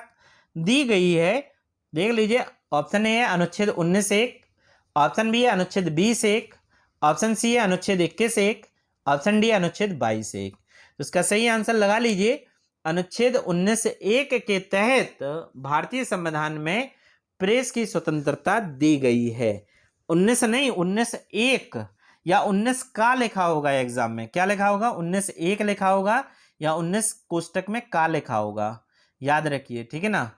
दी गई है। देख लीजिए, ऑप्शन ए है अनुच्छेद 19(1), ऑप्शन बी है अनुच्छेद 20(1), ऑप्शन सी है अनुच्छेद 21(1), ऑप्शन डी अनुच्छेद 22(1). तो इसका सही आंसर लगा लीजिए। अनुच्छेद 19(1) के तहत भारतीय संविधान में प्रेस की स्वतंत्रता दी गई है। 19 नहीं, 19(1) या 19 का लिखा होगा एग्जाम में। क्या लिखा होगा? 19(1) लिखा होगा या 19 कोष्टक में का लिखा होगा, याद रखिए। ठीक है ना।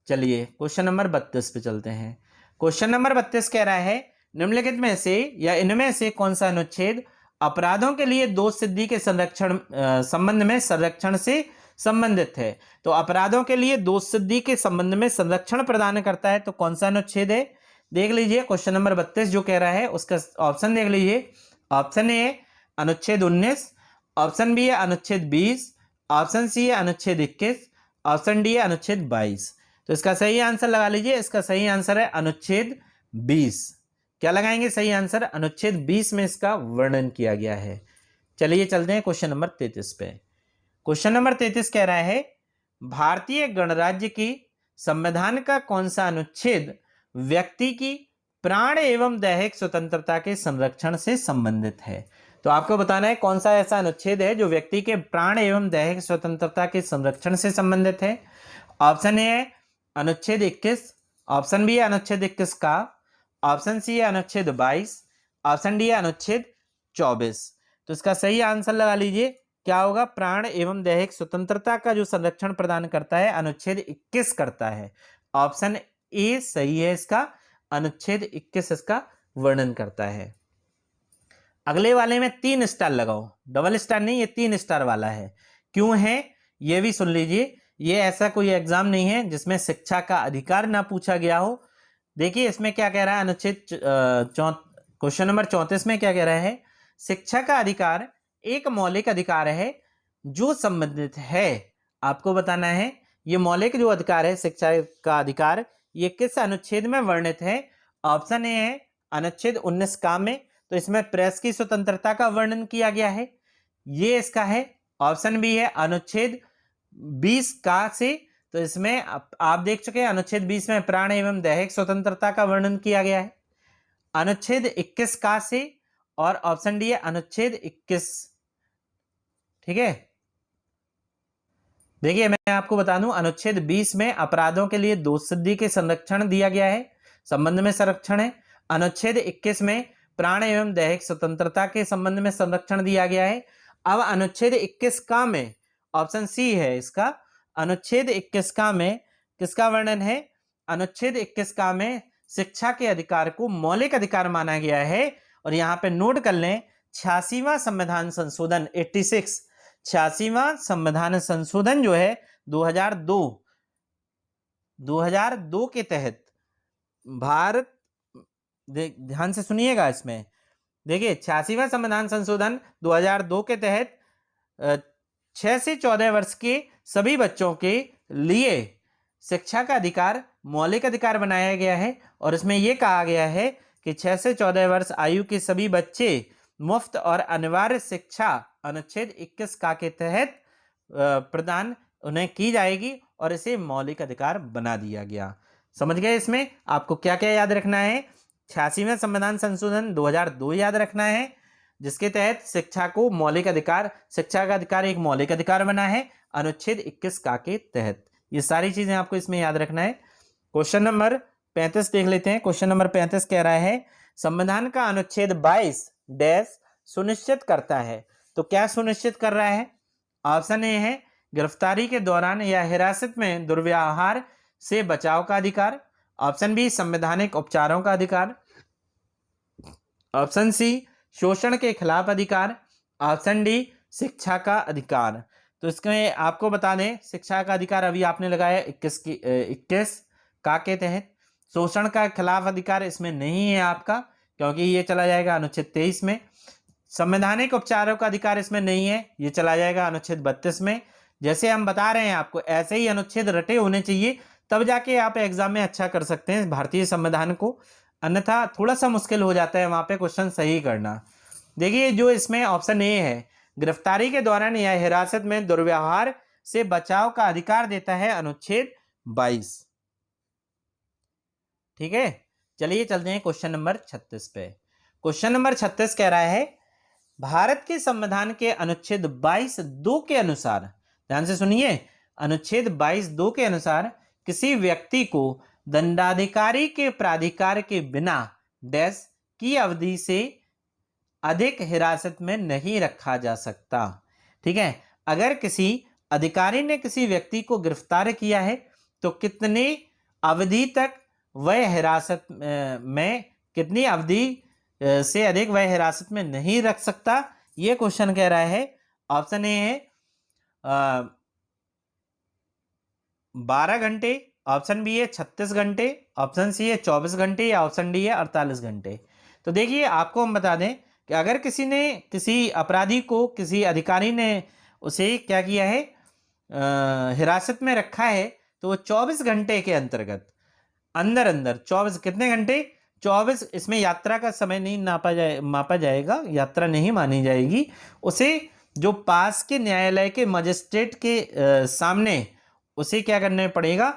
चलिए क्वेश्चन नंबर 32 पे चलते हैं। क्वेश्चन नंबर 32 कह रहा है, निम्नलिखित में से या इनमें से कौन सा अनुच्छेद अपराधों के लिए दोष सिद्धि के संरक्षण संबंध में संरक्षण से संबंधित है। तो अपराधों के लिए दोष सिद्धि के संबंध में संरक्षण प्रदान करता है, तो कौन सा अनुच्छेद है? देख लीजिए क्वेश्चन नंबर 32 जो कह रहा है उसका ऑप्शन देख लीजिए। ऑप्शन ए अनुच्छेद 19, ऑप्शन बी है अनुच्छेद 20, ऑप्शन सी है अनुच्छेद 21, ऑप्शन डी है अनुच्छेद 22। तो इसका सही आंसर लगा लीजिए। इसका सही आंसर है अनुच्छेद 20। क्या लगाएंगे सही आंसर? अनुच्छेद 20 में इसका वर्णन किया गया है। चलिए चलते हैं क्वेश्चन नंबर 33 पे। क्वेश्चन नंबर 33 कह रहा है, भारतीय गणराज्य की संविधान का कौन सा अनुच्छेद व्यक्ति की प्राण एवं दैहिक स्वतंत्रता के संरक्षण से संबंधित है। तो आपको बताना है कौन सा ऐसा अनुच्छेद है जो व्यक्ति के प्राण एवं दैहिक स्वतंत्रता के संरक्षण से संबंधित है। ऑप्शन ए है अनुच्छेद 21, ऑप्शन बी है अनुच्छेद 21 का, ऑप्शन सी है अनुच्छेद 22, ऑप्शन डी है अनुच्छेद 24। तो इसका सही आंसर लगा लीजिए, क्या होगा? प्राण एवं दैहिक स्वतंत्रता का जो संरक्षण प्रदान करता है अनुच्छेद 21 करता है। ऑप्शन ए सही है इसका, अनुच्छेद 21 इसका वर्णन करता है। अगले वाले में 3 स्टार लगाओ, डबल स्टार नहीं, ये 3 स्टार वाला है। क्यों है ये भी सुन लीजिए। ये ऐसा कोई एग्जाम नहीं है जिसमें शिक्षा का अधिकार ना पूछा गया हो। देखिए इसमें क्या कह रहा है, अनुच्छेद क्वेश्चन नंबर 34 में क्या कह रहा है? शिक्षा का अधिकार एक मौलिक अधिकार है जो संबंधित है। आपको बताना है ये मौलिक जो अधिकार है, शिक्षा का अधिकार, ये किस अनुच्छेद में वर्णित है? ऑप्शन ए है अनुच्छेद 19 का में, तो इसमें प्रेस की स्वतंत्रता का वर्णन किया गया है, ये इसका है। ऑप्शन बी है अनुच्छेद 20 का से, तो इसमें आप देख चुके हैं अनुच्छेद 20 में प्राण एवं दैहिक स्वतंत्रता का वर्णन किया गया है। अनुच्छेद 21 का से, और ऑप्शन डी है अनुच्छेद 21। ठीक है, देखिए मैं आपको बता दूं, अनुच्छेद 20 में अपराधों के लिए दोष सिद्धि के संरक्षण दिया गया है, संबंध में संरक्षण है। अनुच्छेद 21 में प्राण एवं दैहिक स्वतंत्रता के संबंध में संरक्षण दिया गया है। अब अनुच्छेद 21 का में, ऑप्शन सी है इसका, अनुच्छेद 21 का में किसका वर्णन है? अनुच्छेद 21 का में शिक्षा के अधिकार को मौलिक अधिकार माना गया है। और यहां पे नोट कर लें, 86वां संविधान संशोधन 86, 86वां संविधान संशोधन जो है 2002 के तहत भारत, ध्यान से सुनिएगा इसमें, देखिए 86वां संविधान संशोधन 2002 के तहत 6 से 14 वर्ष के सभी बच्चों के लिए शिक्षा का अधिकार मौलिक अधिकार बनाया गया है। और इसमें यह कहा गया है कि 6 से 14 वर्ष आयु के सभी बच्चे मुफ्त और अनिवार्य शिक्षा अनुच्छेद 21 का के तहत प्रदान उन्हें की जाएगी, और इसे मौलिक अधिकार बना दिया गया। समझ गए? इसमें आपको क्या क्या याद रखना है? 86वें संविधान संशोधन 2002 याद रखना है, जिसके तहत शिक्षा को मौलिक अधिकार, शिक्षा का अधिकार एक मौलिक अधिकार बना है अनुच्छेद 21 का के तहत। ये सारी चीजें आपको इसमें याद रखना है। क्वेश्चन नंबर 35 देख लेते हैं। क्वेश्चन नंबर 35 कह रहा है, संविधान का अनुच्छेद 22 डैश सुनिश्चित करता है। तो क्या सुनिश्चित कर रहा है? ऑप्शन ए है गिरफ्तारी के दौरान या हिरासत में दुर्व्यवहार से बचाव का अधिकार। ऑप्शन बी संवैधानिक उपचारों का अधिकार। ऑप्शन सी शोषण के खिलाफ अधिकार। ऑप्शन डी शिक्षा का अधिकार। तो इसमें आपको बता दें, शिक्षा का अधिकार अभी आपने लगाया 21 का के तहत। शोषण का खिलाफ अधिकार इसमें नहीं है आपका, क्योंकि ये चला जाएगा अनुच्छेद 23 में। संवैधानिक उपचारों का अधिकार इसमें नहीं है, ये चला जाएगा अनुच्छेद 32 में। जैसे हम बता रहे हैं आपको, ऐसे ही अनुच्छेद रटे होने चाहिए, तब जाके आप एग्जाम में अच्छा कर सकते हैं भारतीय संविधान को, अन्यथा थोड़ा सा मुश्किल हो जाता है वहां पे क्वेश्चन सही करना। देखिए जो इसमें ऑप्शन ए है, गिरफ्तारी के दौरान या हिरासत में दुर्व्यवहार से बचाव का अधिकार देता है अनुच्छेद 22। ठीक है, चलिए चलते हैं क्वेश्चन नंबर 36 पे। क्वेश्चन नंबर 36 कह रहा है, भारत के संविधान के अनुच्छेद 22(2) के अनुसार, ध्यान से सुनिए, अनुच्छेद 22(2) के अनुसार किसी व्यक्ति को दंडाधिकारी के प्राधिकार के बिना डैश की अवधि से अधिक हिरासत में नहीं रखा जा सकता। ठीक है, अगर किसी अधिकारी ने किसी व्यक्ति को गिरफ्तार किया है तो कितनी अवधि तक वह हिरासत में, कितनी अवधि से अधिक वह हिरासत में नहीं रख सकता, यह क्वेश्चन कह रहा है। ऑप्शन ए है 12 घंटे, ऑप्शन बी है 36 घंटे, ऑप्शन सी है 24 घंटे, या ऑप्शन डी है 48 घंटे। तो देखिए आपको हम बता दें कि अगर किसी ने, किसी अपराधी को किसी अधिकारी ने उसे क्या किया है, हिरासत में रखा है, तो वो 24 घंटे के अंतर्गत अंदर 24 कितने घंटे, 24, इसमें यात्रा का समय नहीं मापा जाएगा, यात्रा नहीं मानी जाएगी। उसे जो पास के न्यायालय के मजिस्ट्रेट के सामने उसे क्या करना पड़ेगा,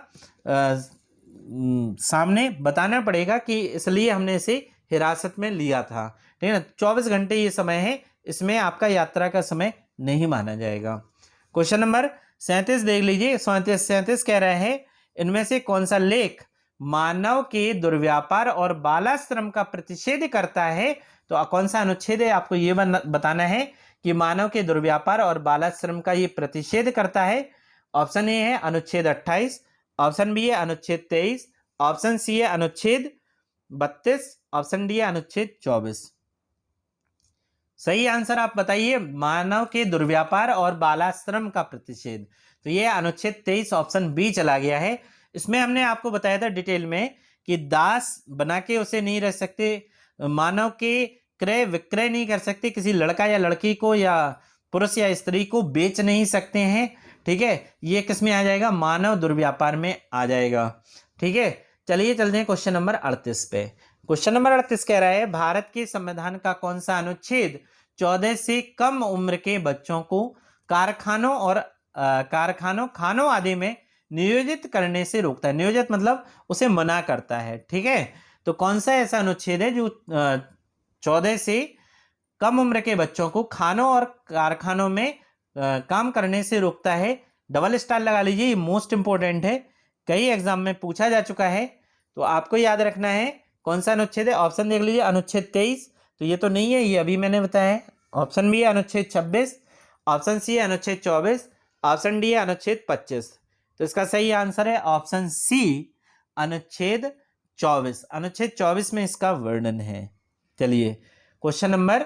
सामने बताना पड़ेगा कि इसलिए हमने इसे हिरासत में लिया था। ठीक है ना, 24 घंटे ये समय है, इसमें आपका यात्रा का समय नहीं माना जाएगा। क्वेश्चन नंबर 37 देख लीजिए। 37 कह रहा है, इनमें से कौन सा लेख मानव के दुर्व्यापार और बालाश्रम का प्रतिषेध करता है। तो कौन सा अनुच्छेद है, आपको ये बताना है कि मानव के दुर्व्यापार और बालाश्रम का ये प्रतिषेध करता है। ऑप्शन ए है अनुच्छेद 28, ऑप्शन बी है अनुच्छेद 23, ऑप्शन सी है अनुच्छेद 32, ऑप्शन डी है अनुच्छेद 24। सही आंसर आप बताइए। मानव के दुर्व्यापार और बालाश्रम का प्रतिषेध, तो ये अनुच्छेद 23 ऑप्शन बी चला गया है। इसमें हमने आपको बताया था डिटेल में कि दास बना के उसे नहीं रह सकते, मानव के क्रय विक्रय नहीं कर सकते, किसी लड़का या लड़की को या पुरुष या स्त्री को बेच नहीं सकते हैं। ठीक है, ये किस में आ जाएगा, मानव दुर्व्यापार में आ जाएगा। ठीक है, चलिए चलते हैं क्वेश्चन नंबर 38 पे। क्वेश्चन नंबर 38 कह रहा है भारत के संविधान का कौन सा अनुच्छेद 14 से कम उम्र के बच्चों को कारखानों और खानों आदि में नियोजित करने से रोकता है। नियोजित मतलब उसे मना करता है। ठीक है, तो कौन सा ऐसा अनुच्छेद है जो 14 से कम उम्र के बच्चों को खानों और कारखानों में काम करने से रोकता है। डबल स्टार लगा लीजिए, ये मोस्ट इंपोर्टेंट है, कई एग्जाम में पूछा जा चुका है, तो आपको याद रखना है कौन सा अनुच्छेद है। ऑप्शन देख लीजिए, अनुच्छेद 23 तो ये तो नहीं है, ये अभी मैंने बताया है। ऑप्शन बी है अनुच्छेद 26, ऑप्शन सी है अनुच्छेद 24, ऑप्शन डी है अनुच्छेद 25। तो इसका सही आंसर है ऑप्शन सी अनुच्छेद 24। अनुच्छेद 24 में इसका वर्णन है। चलिए क्वेश्चन नंबर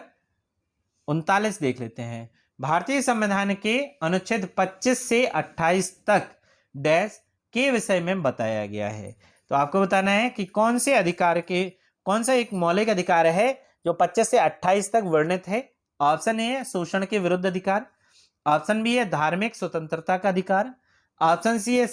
39 देख लेते हैं। भारतीय संविधान के अनुच्छेद 25 से 28 तक डैश के विषय में बताया गया है। तो आपको बताना है कि कौन से अधिकार के, कौन सा एक मौलिक अधिकार है जो 25 से 28 तक वर्णित है। ऑप्शन ए है शोषण के विरुद्ध अधिकार, ऑप्शन बी है धार्मिक स्वतंत्रता का अधिकार, ऑप्शन सी है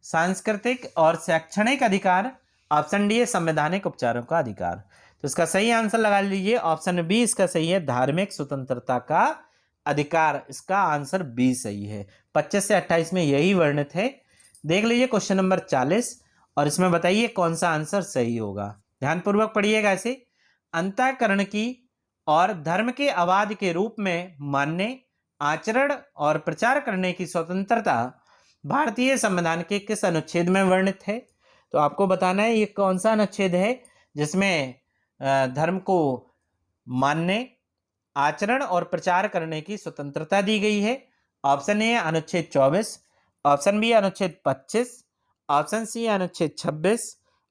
सांस्कृतिक और शैक्षणिक अधिकार, ऑप्शन डी है संवैधानिक उपचारों का अधिकार। तो इसका सही आंसर लगा लीजिए, ऑप्शन बी इसका सही है, धार्मिक स्वतंत्रता का अधिकार। इसका आंसर बी सही है। 25 से 28 में यही वर्णित है। देख लीजिए क्वेश्चन नंबर 40 और इसमें बताइए कौन सा आंसर सही होगा। ध्यानपूर्वक पढ़िएगा इसे। अंतःकरण की और धर्म के अवाध के रूप में मानने, आचरण और प्रचार करने की स्वतंत्रता भारतीय संविधान के किस अनुच्छेद में वर्णित है। तो आपको बताना है ये कौन सा अनुच्छेद है जिसमें धर्म को मानने, आचरण और प्रचार करने की स्वतंत्रता दी गई है। ऑप्शन ए अनुच्छेद 24, ऑप्शन बी अनुच्छेद 25, ऑप्शन सी अनुच्छेद 26,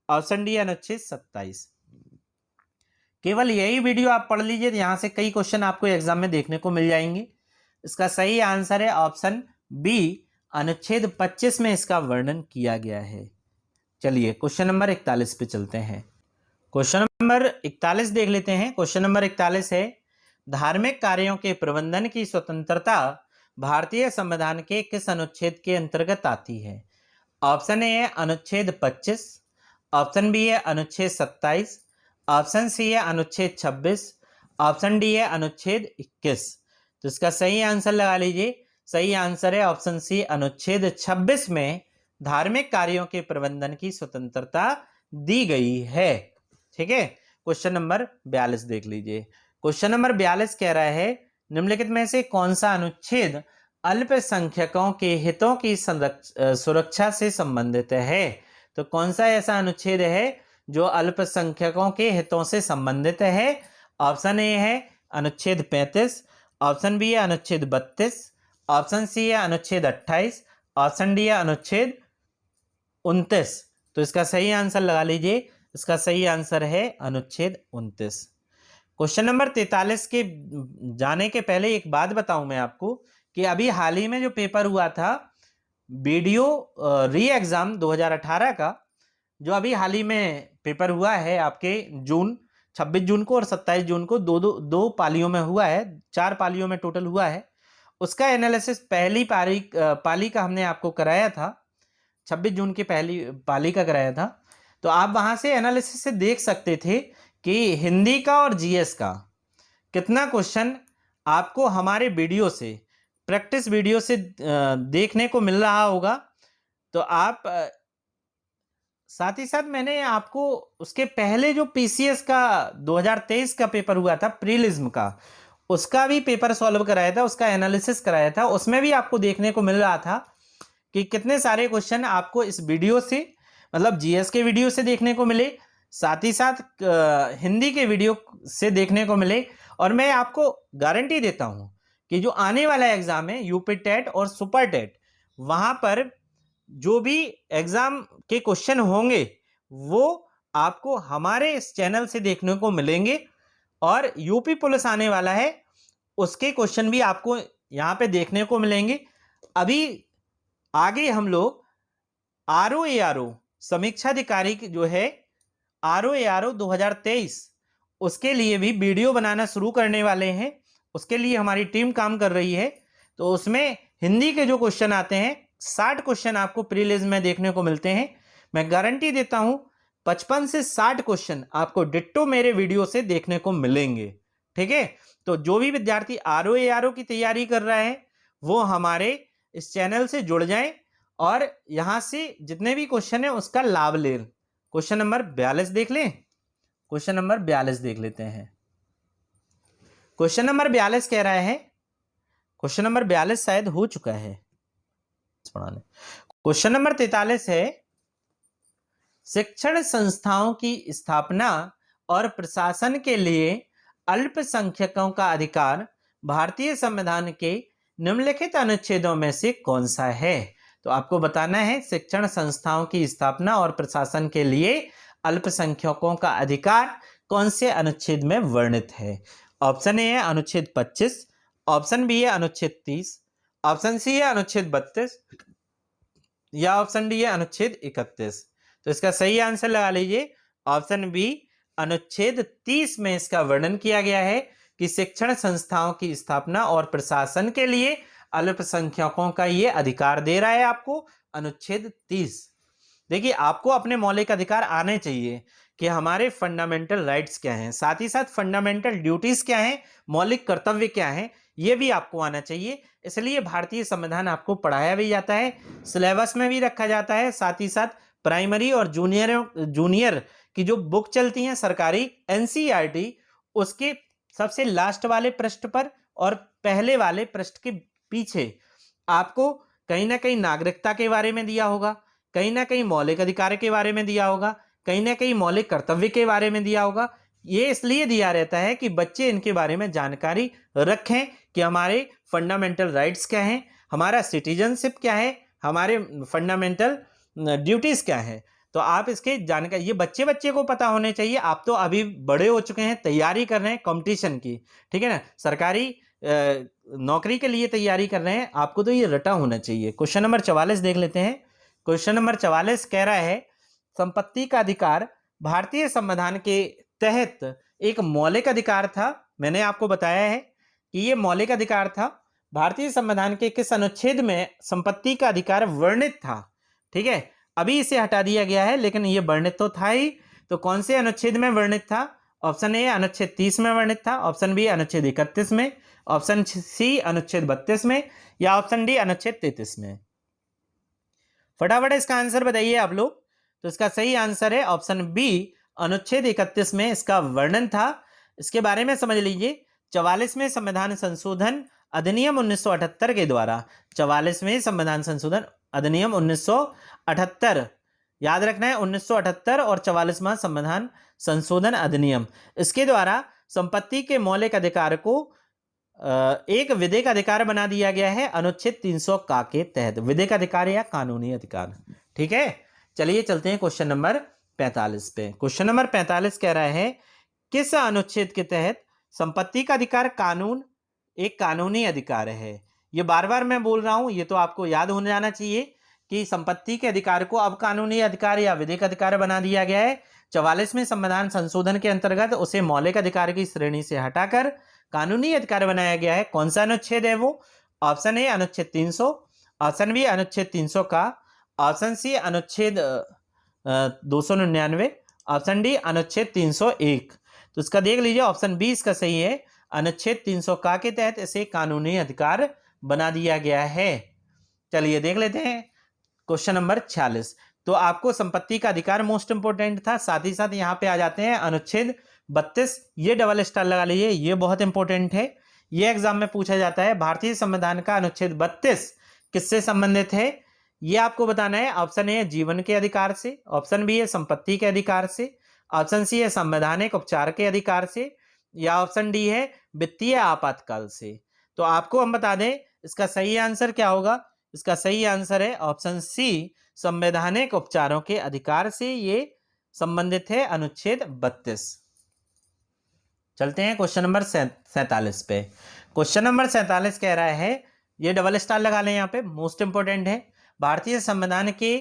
ऑप्शन डी अनुच्छेद 27। केवल यही वीडियो आप पढ़ लीजिए, यहां से कई क्वेश्चन आपको एग्जाम में देखने को मिल जाएंगे। इसका सही आंसर है ऑप्शन बी, अनुच्छेद 25 में इसका वर्णन किया गया है। चलिए क्वेश्चन नंबर 41 पे चलते हैं। क्वेश्चन नंबर 41 देख लेते हैं। क्वेश्चन नंबर 41 है धार्मिक कार्यों के प्रबंधन की स्वतंत्रता भारतीय संविधान के किस अनुच्छेद के अंतर्गत आती है। ऑप्शन ए है अनुच्छेद 25, ऑप्शन बी है अनुच्छेद 27, ऑप्शन सी है अनुच्छेद 26, ऑप्शन डी है अनुच्छेद 21। तो इसका सही आंसर लगा लीजिए। सही आंसर है ऑप्शन सी, अनुच्छेद 26 में धार्मिक कार्यों के प्रबंधन की स्वतंत्रता दी गई है। ठीक है, क्वेश्चन नंबर 42 देख लीजिए। क्वेश्चन नंबर 42 कह रहा है निम्नलिखित में से कौन सा अनुच्छेद अल्पसंख्यकों के हितों की सुरक्षा से संबंधित है। तो कौन सा ऐसा अनुच्छेद है जो अल्पसंख्यकों के हितों से संबंधित है। ऑप्शन ए है अनुच्छेद 35, ऑप्शन बी है अनुच्छेद 32, ऑप्शन सी है अनुच्छेद 28, ऑप्शन डी है अनुच्छेद 29। तो इसका सही आंसर लगा लीजिए। इसका सही आंसर है अनुच्छेद 29। क्वेश्चन नंबर 43 के जाने के पहले एक बात बताऊं मैं आपको कि अभी हाल ही में जो पेपर हुआ था वीडियो री एग्जाम 2018 का, जो अभी हाल ही में पेपर हुआ है आपके 26 जून को और 27 जून को, दो पालियों में हुआ है, 4 पालियों में टोटल हुआ है। उसका एनालिसिस पहली पाली का हमने आपको कराया था, 26 जून की पहली पाली का कराया था। तो आप वहां से एनालिसिस से देख सकते थे कि हिंदी का और जीएस का कितना क्वेश्चन आपको हमारे वीडियो से, प्रैक्टिस वीडियो से देखने को मिल रहा होगा। तो आप साथ ही साथ मैंने आपको उसके पहले जो पीसीएस का 2023 का पेपर हुआ था प्रीलिज्म का, उसका भी पेपर सॉल्व कराया था, उसका एनालिसिस कराया था। उसमें भी आपको देखने को मिल रहा था कि कितने सारे क्वेश्चन आपको इस वीडियो से, मतलब जीएस के वीडियो से देखने को मिले, साथ ही साथ हिंदी के वीडियो से देखने को मिले। और मैं आपको गारंटी देता हूं कि जो आने वाला एग्जाम है यूपी टेट और सुपर टेट, वहां पर जो भी एग्जाम के क्वेश्चन होंगे वो आपको हमारे इस चैनल से देखने को मिलेंगे। और यूपी पुलिस आने वाला है, उसके क्वेश्चन भी आपको यहाँ पे देखने को मिलेंगे। अभी आगे हम लोग आरओ समीक्षा अधिकारी जो है आरओ 2023, उसके लिए भी वीडियो बनाना शुरू करने वाले हैं। उसके लिए हमारी टीम काम कर रही है। तो उसमें हिंदी के जो क्वेश्चन आते हैं 60 क्वेश्चन आपको प्रीलिम्स में देखने को मिलते हैं। मैं गारंटी देता हूं 55 से 60 क्वेश्चन आपको डिट्टो मेरे वीडियो से देखने को मिलेंगे। ठीक है, तो जो भी विद्यार्थी आरओ की तैयारी कर रहा है वो हमारे इस चैनल से जुड़ जाएं और यहां से जितने भी क्वेश्चन है उसका लाभ लें। क्वेश्चन नंबर 42 देख लें। क्वेश्चन नंबर 42 देख लेते हैं। क्वेश्चन नंबर 42 कह रहा है, क्वेश्चन नंबर 42 शायद हो चुका है पढ़ाने। क्वेश्चन नंबर 43 है, शिक्षण संस्थाओं की स्थापना और प्रशासन के लिए अल्पसंख्यकों का अधिकार भारतीय संविधान के निम्नलिखित अनुच्छेदों में से कौन सा है। तो आपको बताना है शिक्षण संस्थाओं की स्थापना और प्रशासन के लिए अल्पसंख्यकों का अधिकार कौन से अनुच्छेद में वर्णित है। ऑप्शन ए है अनुच्छेद 25, ऑप्शन बी है अनुच्छेद 30, ऑप्शन सी है अनुच्छेद 32 या ऑप्शन डी है अनुच्छेद 31। तो इसका सही आंसर लगा लीजिए ऑप्शन बी, अनुच्छेद 30 में इसका वर्णन किया गया है कि शिक्षण संस्थाओं की स्थापना और प्रशासन के लिए अल्पसंख्यकों का ये अधिकार दे रहा है आपको अनुच्छेद 30। देखिए, आपको अपने मौलिक अधिकार आने चाहिए कि हमारे फंडामेंटल राइट्स क्या हैं, साथ ही साथ फंडामेंटल ड्यूटीज क्या हैं, मौलिक कर्तव्य क्या हैं, ये भी आपको आना चाहिए। इसलिए भारतीय संविधान आपको पढ़ाया भी जाता है, सिलेबस में भी रखा जाता है। साथ ही साथ प्राइमरी और जूनियर की जो बुक चलती हैं सरकारी एनसीईआरटी, उसके सबसे लास्ट वाले पृष्ठ पर और पहले वाले पृष्ठ के पीछे आपको कहीं ना कहीं नागरिकता के बारे में दिया होगा, कहीं ना कहीं मौलिक अधिकार के बारे में दिया होगा, कहीं ना कहीं मौलिक कर्तव्य के बारे में दिया होगा। ये इसलिए दिया रहता है कि बच्चे इनके बारे में जानकारी रखें कि हमारे फंडामेंटल राइट्स क्या हैं, हमारा सिटीजनशिप क्या है, हमारे फंडामेंटल ड्यूटीज क्या है। तो आप इसके जानकारी ये बच्चे को पता होने चाहिए। आप तो अभी बड़े हो चुके हैं, तैयारी कर रहे हैं कंपटीशन की, ठीक है ना, सरकारी नौकरी के लिए तैयारी कर रहे हैं, आपको तो ये रटा होना चाहिए। क्वेश्चन नंबर 44 देख लेते हैं। क्वेश्चन नंबर 44 कह रहा है, संपत्ति का अधिकार भारतीय संविधान के तहत एक मौलिक अधिकार था। मैंने आपको बताया है कि ये मौलिक अधिकार था। भारतीय संविधान के किस अनुच्छेद में संपत्ति का अधिकार वर्णित था। ठीक है, अभी इसे हटा दिया गया है, लेकिन ये वर्णित तो था ही। तो कौन से अनुच्छेद में वर्णित था? ऑप्शन ए अनुच्छेद 30 में वर्णित था, ऑप्शन बी अनुच्छेद 31 में, ऑप्शन सी अनुच्छेद 32 में या ऑप्शन डी अनुच्छेद 33 में। फटाफट इसका आंसर बताइए आप लोग। तो इसका सही आंसर है ऑप्शन बी, अनुच्छेद 31 में इसका वर्णन था। इसके बारे में समझ लीजिए, 44वें संविधान संशोधन अधिनियम 1978 के द्वारा, 44वें संविधान संशोधन अधिनियम 1978, याद रखना है 1978 और 44वां संविधान संशोधन अधिनियम, इसके द्वारा संपत्ति के मौलिक अधिकार को एक विधिक अधिकार बना दिया गया है अनुच्छेद 300 का के तहत, विधिक अधिकार या कानूनी अधिकार। ठीक है, चलिए चलते हैं क्वेश्चन नंबर 45 पे। क्वेश्चन नंबर 45 कह रहा है, किस अनुच्छेद के तहत संपत्ति का अधिकार कानून एक कानूनी अधिकार है। ये बार बार मैं बोल रहा हूं, ये तो आपको याद होने जाना चाहिए कि संपत्ति के अधिकार को अब कानूनी अधिकार या विधिक अधिकार बना दिया गया है। 44वें संविधान संशोधन के अंतर्गत उसे मौलिक अधिकार की श्रेणी से हटाकर कानूनी अधिकार बनाया गया है। कौन सा अनुच्छेद है वो? ऑप्शन ए अनुच्छेद 300, ऑप्शन बी अनुच्छेद 300 का, ऑप्शन सी अनुच्छेद 299, ऑप्शन डी अनुच्छेद 301। तो इसका देख लीजिए, ऑप्शन बी इसका सही है, अनुच्छेद 300 का के तहत इसे कानूनी अधिकार बना दिया गया है। चलिए देख लेते हैं क्वेश्चन नंबर 46। तो आपको संपत्ति का अधिकार मोस्ट इंपोर्टेंट था, साथ ही साथ यहाँ पे आ जाते हैं अनुच्छेद 32, ये डबल स्टार लगा लीजिए, ये बहुत इंपॉर्टेंट है, ये एग्जाम में पूछा जाता है। भारतीय संविधान का अनुच्छेद 32 किससे संबंधित है? ये आपको बताना है। ऑप्शन ए है जीवन के अधिकार से, ऑप्शन बी है संपत्ति के अधिकार से, ऑप्शन सी है संवैधानिक उपचार के अधिकार से, या ऑप्शन डी है वित्तीय आपातकाल से। तो आपको हम बता दें इसका सही आंसर क्या होगा। इसका सही आंसर है ऑप्शन सी, संवैधानिक उपचारों के अधिकार से ये संबंधित है अनुच्छेद 32। चलते हैं क्वेश्चन नंबर 47 पे। क्वेश्चन नंबर 47 कह रहा है, ये डबल स्टार लगा लें यहाँ पे, मोस्ट इंपोर्टेंट है। भारतीय संविधान के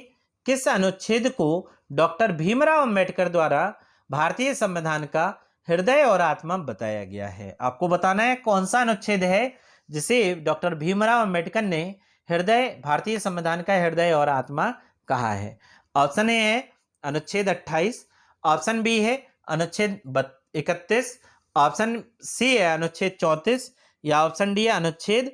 किस अनुच्छेद को डॉक्टर भीमराव अंबेडकर द्वारा भारतीय संविधान का हृदय और आत्मा बताया गया है। आपको बताना है कौन सा अनुच्छेद है जिसे डॉक्टर भीमराव अंबेडकर ने हृदय, भारतीय संविधान का हृदय और आत्मा कहा है। ऑप्शन ए है अनुच्छेद 28, ऑप्शन बी है अनुच्छेद 31, ऑप्शन सी है अनुच्छेद 34, या ऑप्शन डी है अनुच्छेद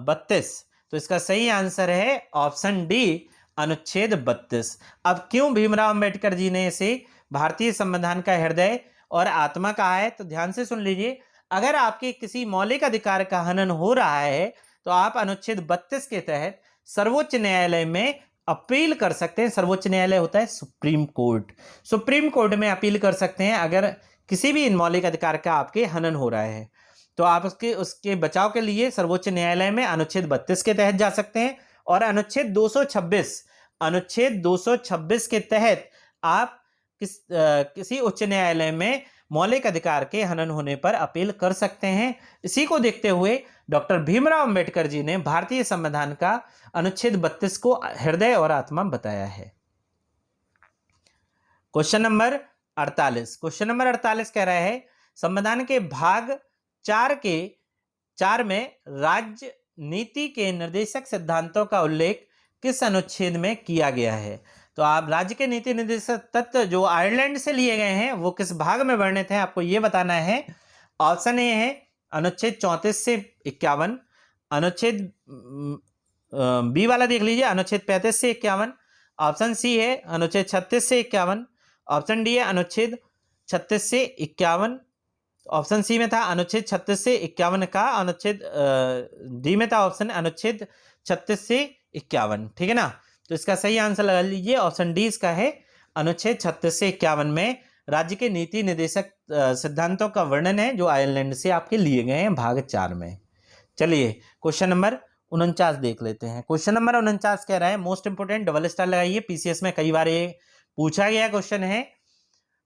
32। तो इसका सही आंसर है ऑप्शन डी, अनुच्छेद 32। अब क्यों भीमराव अंबेडकर जी ने इसे भारतीय संविधान का हृदय और आत्मा कहा है, तो ध्यान से सुन लीजिए। अगर आपके किसी मौलिक अधिकार का हनन हो रहा है तो आप अनुच्छेद 32 के तहत सर्वोच्च न्यायालय में अपील कर सकते हैं। सर्वोच्च न्यायालय होता है सुप्रीम कोर्ट। सुप्रीम कोर्ट में अपील कर सकते हैं अगर किसी भी मौलिक अधिकार का आपके हनन हो रहा है, तो आप उसके बचाव के लिए सर्वोच्च न्यायालय में अनुच्छेद 32 के तहत जा सकते हैं। और अनुच्छेद 226 के तहत आप किसी उच्च न्यायालय में मौलिक अधिकार के हनन होने पर अपील कर सकते हैं। इसी को देखते हुए डॉक्टर भीमराव अंबेडकर जी ने भारतीय संविधान का अनुच्छेद 32 को हृदय और आत्मा बताया है। Question number 48। क्वेश्चन नंबर 48 कह रहा है, संविधान के भाग 4 में राज्य नीति के निर्देशक सिद्धांतों का उल्लेख किस अनुच्छेद में किया गया है। तो आप राज्य के नीति निर्देशक तत्व जो आयरलैंड से लिए गए हैं वो किस भाग में वर्णित हैं, आपको ये बताना है। ऑप्शन ए है अनुच्छेद 34 से 51, अनुच्छेद बी वाला देख लीजिए अनुच्छेद 35 से 51, ऑप्शन सी है अनुच्छेद 36 से 51, ऑप्शन डी है अनुच्छेद 36 से 51, ऑप्शन सी में था अनुच्छेद 36 से 51 का, अनुच्छेद डी में था ऑप्शन अनुच्छेद 36 से 51। ठीक है ना। तो इसका सही आंसर लगा लीजिए, ऑप्शन डी इसका है अनुच्छेद 36 से 51 में राज्य के नीति निर्देशक सिद्धांतों का वर्णन है जो आयरलैंड से आपके लिए गए हैं भाग 4 में। चलिए क्वेश्चन नंबर 49 देख लेते हैं। क्वेश्चन नंबर 49 कह रहा है, मोस्ट इंपोर्टेंट, डबल स्टार लगाइए, पीसीएस में कई बार ये पूछा गया क्वेश्चन है।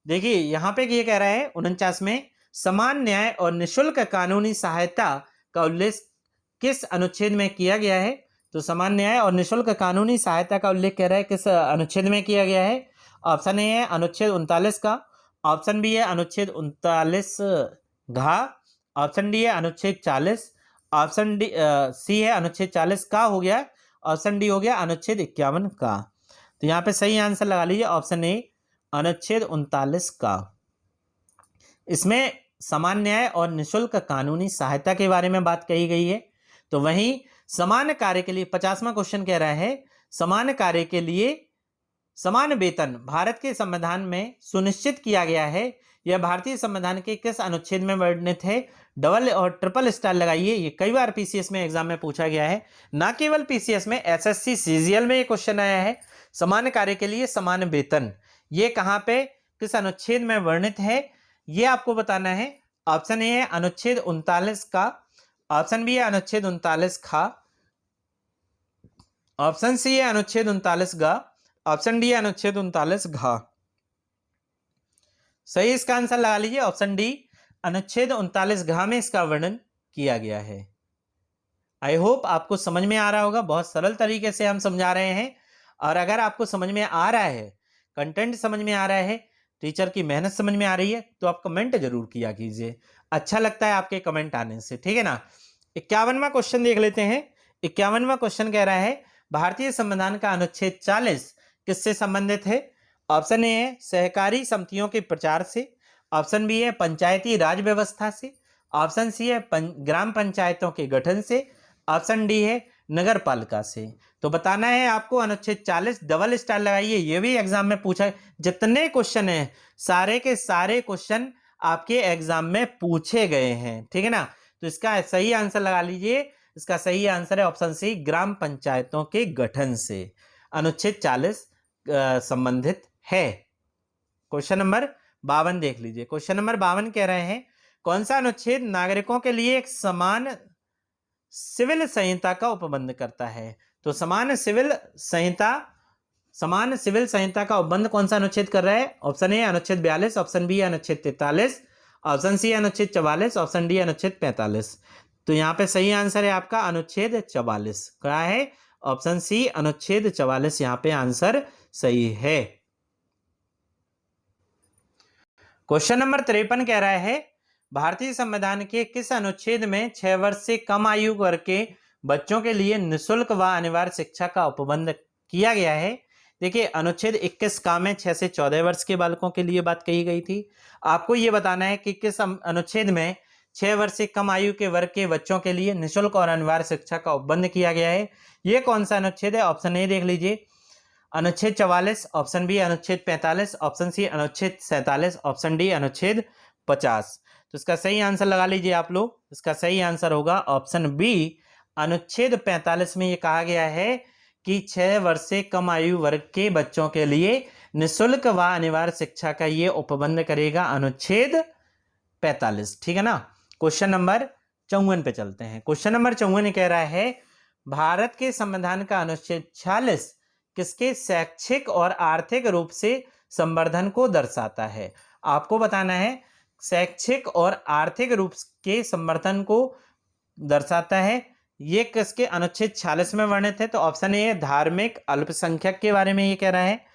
देखिए यहाँ पे ये कह रहा है 49 में, समान न्याय और निःशुल्क कानूनी सहायता का उल्लेख किस अनुच्छेद में किया गया है। तो समान न्याय और निःशुल्क कानूनी सहायता का उल्लेख कह रहा है किस अनुच्छेद में किया गया है। ऑप्शन ए है अनुच्छेद 39 का, ऑप्शन बी है अनुच्छेद 39 घ, ऑप्शन डी है अनुच्छेद 40, ऑप्शन डी सी है अनुच्छेद 40 का हो गया, ऑप्शन डी हो गया अनुच्छेद 51 का। तो यहाँ पे सही आंसर लगा लीजिए ऑप्शन ए, अनुच्छेद 39 का। इसमें समान न्याय और निःशुल्क कानूनी सहायता के बारे में बात कही गई है। तो वहीं समान कार्य के लिए 50वां क्वेश्चन कह रहा है, समान कार्य के लिए समान वेतन भारत के संविधान में सुनिश्चित किया गया है, यह भारतीय संविधान के किस अनुच्छेद में वर्णित है। डबल और ट्रिपल स्टार लगाइए, ये कई बार पीसीएस में एग्जाम में पूछा गया है, ना केवल पीसीएस में, एसएससी सीजीएल में ये क्वेश्चन आया है। समान कार्य के लिए समान वेतन, ये कहाँ पे किस अनुच्छेद में वर्णित है, ये आपको बताना है। ऑप्शन ए है अनुच्छेद 39 का, ऑप्शन बी है अनुच्छेद 39 खा, ऑप्शन सी है अनुच्छेद 39 गा, ऑप्शन डी है अनुच्छेद 39 घा। सही इसका आंसर लगा लीजिए ऑप्शन डी, अनुच्छेद 39 घा में इसका वर्णन किया गया है। आई होप आपको समझ में आ रहा होगा, बहुत सरल तरीके से हम समझा रहे हैं। और अगर आपको समझ में आ रहा है, कंटेंट समझ में आ रहा है, टीचर की मेहनत समझ में आ रही है, तो आप कमेंट जरूर किया कीजिए, अच्छा लगता है आपके कमेंट आने से, ठीक है ना। 51वां क्वेश्चन देख लेते हैं। 51वां क्वेश्चन कह रहा है, भारतीय संविधान का अनुच्छेद 40 किससे संबंधित है। ऑप्शन ए है सहकारी समितियों के प्रचार से, ऑप्शन बी है पंचायती राज व्यवस्था से, ऑप्शन सी है ग्राम पंचायतों के गठन से, ऑप्शन डी है नगर पालिका से। तो बताना है आपको अनुच्छेद 40, डबल स्टार लगाइए, ये भी एग्जाम में पूछा है। जितने क्वेश्चन हैं सारे के सारे क्वेश्चन आपके एग्जाम में पूछे गए हैं, ठीक है ना। तो इसका सही आंसर लगा लीजिए इसका सही आंसर है ऑप्शन सी, ग्राम पंचायतों के गठन से अनुच्छेद 40 संबंधित है। क्वेश्चन नंबर 52 देख लीजिए। क्वेश्चन नंबर 52 कह रहे हैं कौन सा अनुच्छेद नागरिकों के लिए एक समान सिविल संहिता का उपबंध करता है? तो समान सिविल संहिता का उपबंध कौन सा अनुच्छेद कर रहा है? ऑप्शन ए अनुच्छेद 42, ऑप्शन बी अनुच्छेद 43, ऑप्शन सी अनुच्छेद 44, ऑप्शन डी अनुच्छेद 45। तो यहाँ पे सही आंसर है आपका अनुच्छेद 44। क्या है? ऑप्शन सी अनुच्छेद 44 यहाँ पे आंसर सही है। क्वेश्चन नंबर 53 कह रहा है भारतीय संविधान के किस अनुच्छेद में 6 वर्ष से कम आयु वर्ग के बच्चों के लिए निःशुल्क व अनिवार्य शिक्षा का उपबंध किया गया है? देखिए अनुच्छेद 21 का में 6 से 14 वर्ष के बालकों के लिए बात कही गई थी। आपको ये बताना है कि किस अनुच्छेद में 6 वर्ष से कम आयु के वर्ग के बच्चों के लिए निःशुल्क और अनिवार्य शिक्षा का उपबंध किया गया है। ये कौन सा अनुच्छेद है? ऑप्शन ए देख लीजिए अनुच्छेद 44, ऑप्शन बी अनुच्छेद 45, ऑप्शन सी अनुच्छेद 47, ऑप्शन डी अनुच्छेद 50। तो इसका सही आंसर लगा लीजिए आप लोग। इसका सही आंसर होगा ऑप्शन बी अनुच्छेद 45 में ये कहा गया है कि 6 वर्ष से कम आयु वर्ग के बच्चों के लिए निःशुल्क व अनिवार्य शिक्षा का ये उपबंध करेगा अनुच्छेद 45। ठीक है ना। क्वेश्चन नंबर 54 पे चलते हैं। क्वेश्चन नंबर 54 कह रहा है भारत के संविधान का अनुच्छेद 46 किसके शैक्षिक और आर्थिक रूप से संवर्धन को दर्शाता है? आपको बताना है शैक्षिक और आर्थिक रूप के संवर्धन को दर्शाता है। ये किसके अनुच्छेद 46 में वर्णित है? तो ऑप्शन ए धार्मिक अल्पसंख्यक के बारे में ये कह रहा है,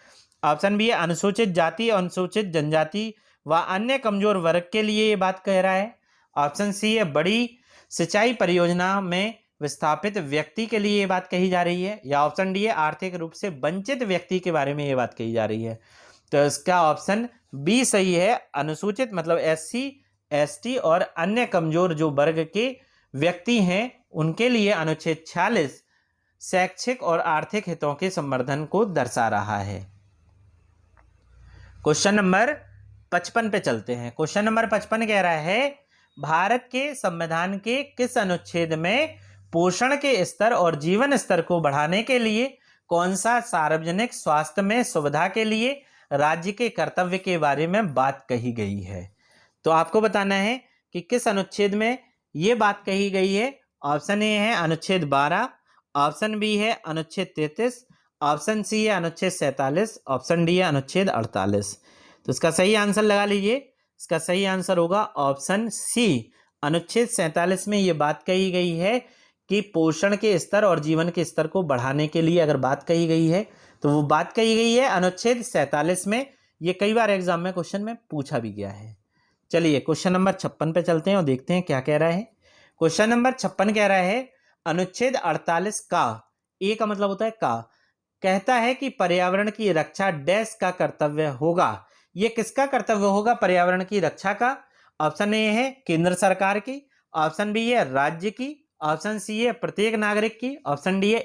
ऑप्शन बी है अनुसूचित जाति और अनुसूचित जनजाति व अन्य कमजोर वर्ग के लिए ये बात कह रहा है, ऑप्शन सी है बड़ी सिंचाई परियोजना में विस्थापित व्यक्ति के लिए ये बात कही जा रही है, या ऑप्शन डी है आर्थिक रूप से वंचित व्यक्ति के बारे में ये बात कही जा रही है। तो इसका ऑप्शन बी सही है, अनुसूचित मतलब SC ST और अन्य कमजोर जो वर्ग के व्यक्ति हैं उनके लिए अनुच्छेद 46 शैक्षिक और आर्थिक हितों के संवर्धन को दर्शा रहा है। क्वेश्चन नंबर 55 पे चलते हैं। क्वेश्चन नंबर 55 कह रहा है भारत के संविधान के किस अनुच्छेद में पोषण के स्तर और जीवन स्तर को बढ़ाने के लिए कौन सा सार्वजनिक स्वास्थ्य में सुविधा के लिए राज्य के कर्तव्य के बारे में बात कही गई है? तो आपको बताना है कि किस अनुच्छेद में ये बात कही गई है। ऑप्शन ए है अनुच्छेद 12, ऑप्शन बी है अनुच्छेद 33, ऑप्शन सी है अनुच्छेद 47, ऑप्शन डी है अनुच्छेद 48। तो इसका सही आंसर लगा लीजिए। इसका सही आंसर होगा ऑप्शन सी अनुच्छेद 47 में ये बात कही गई है कि पोषण के स्तर और जीवन के स्तर को बढ़ाने के लिए अगर बात कही गई है तो वो बात कही गई है अनुच्छेद 47 में। ये कई बार एग्जाम में क्वेश्चन में पूछा भी गया है। चलिए क्वेश्चन नंबर 56 पे चलते हैं और देखते हैं क्या कह रहा है। क्वेश्चन नंबर 56 कह रहा है अनुच्छेद 48 का, ए का मतलब होता है का, कहता है कि पर्यावरण की रक्षा डैश का कर्तव्य होगा। ये किसका कर्तव्य होगा पर्यावरण की रक्षा का? ऑप्शन ए है केंद्र सरकार की, ऑप्शन बी है राज्य की, ऑप्शन सी है प्रत्येक नागरिक की, ऑप्शन डी है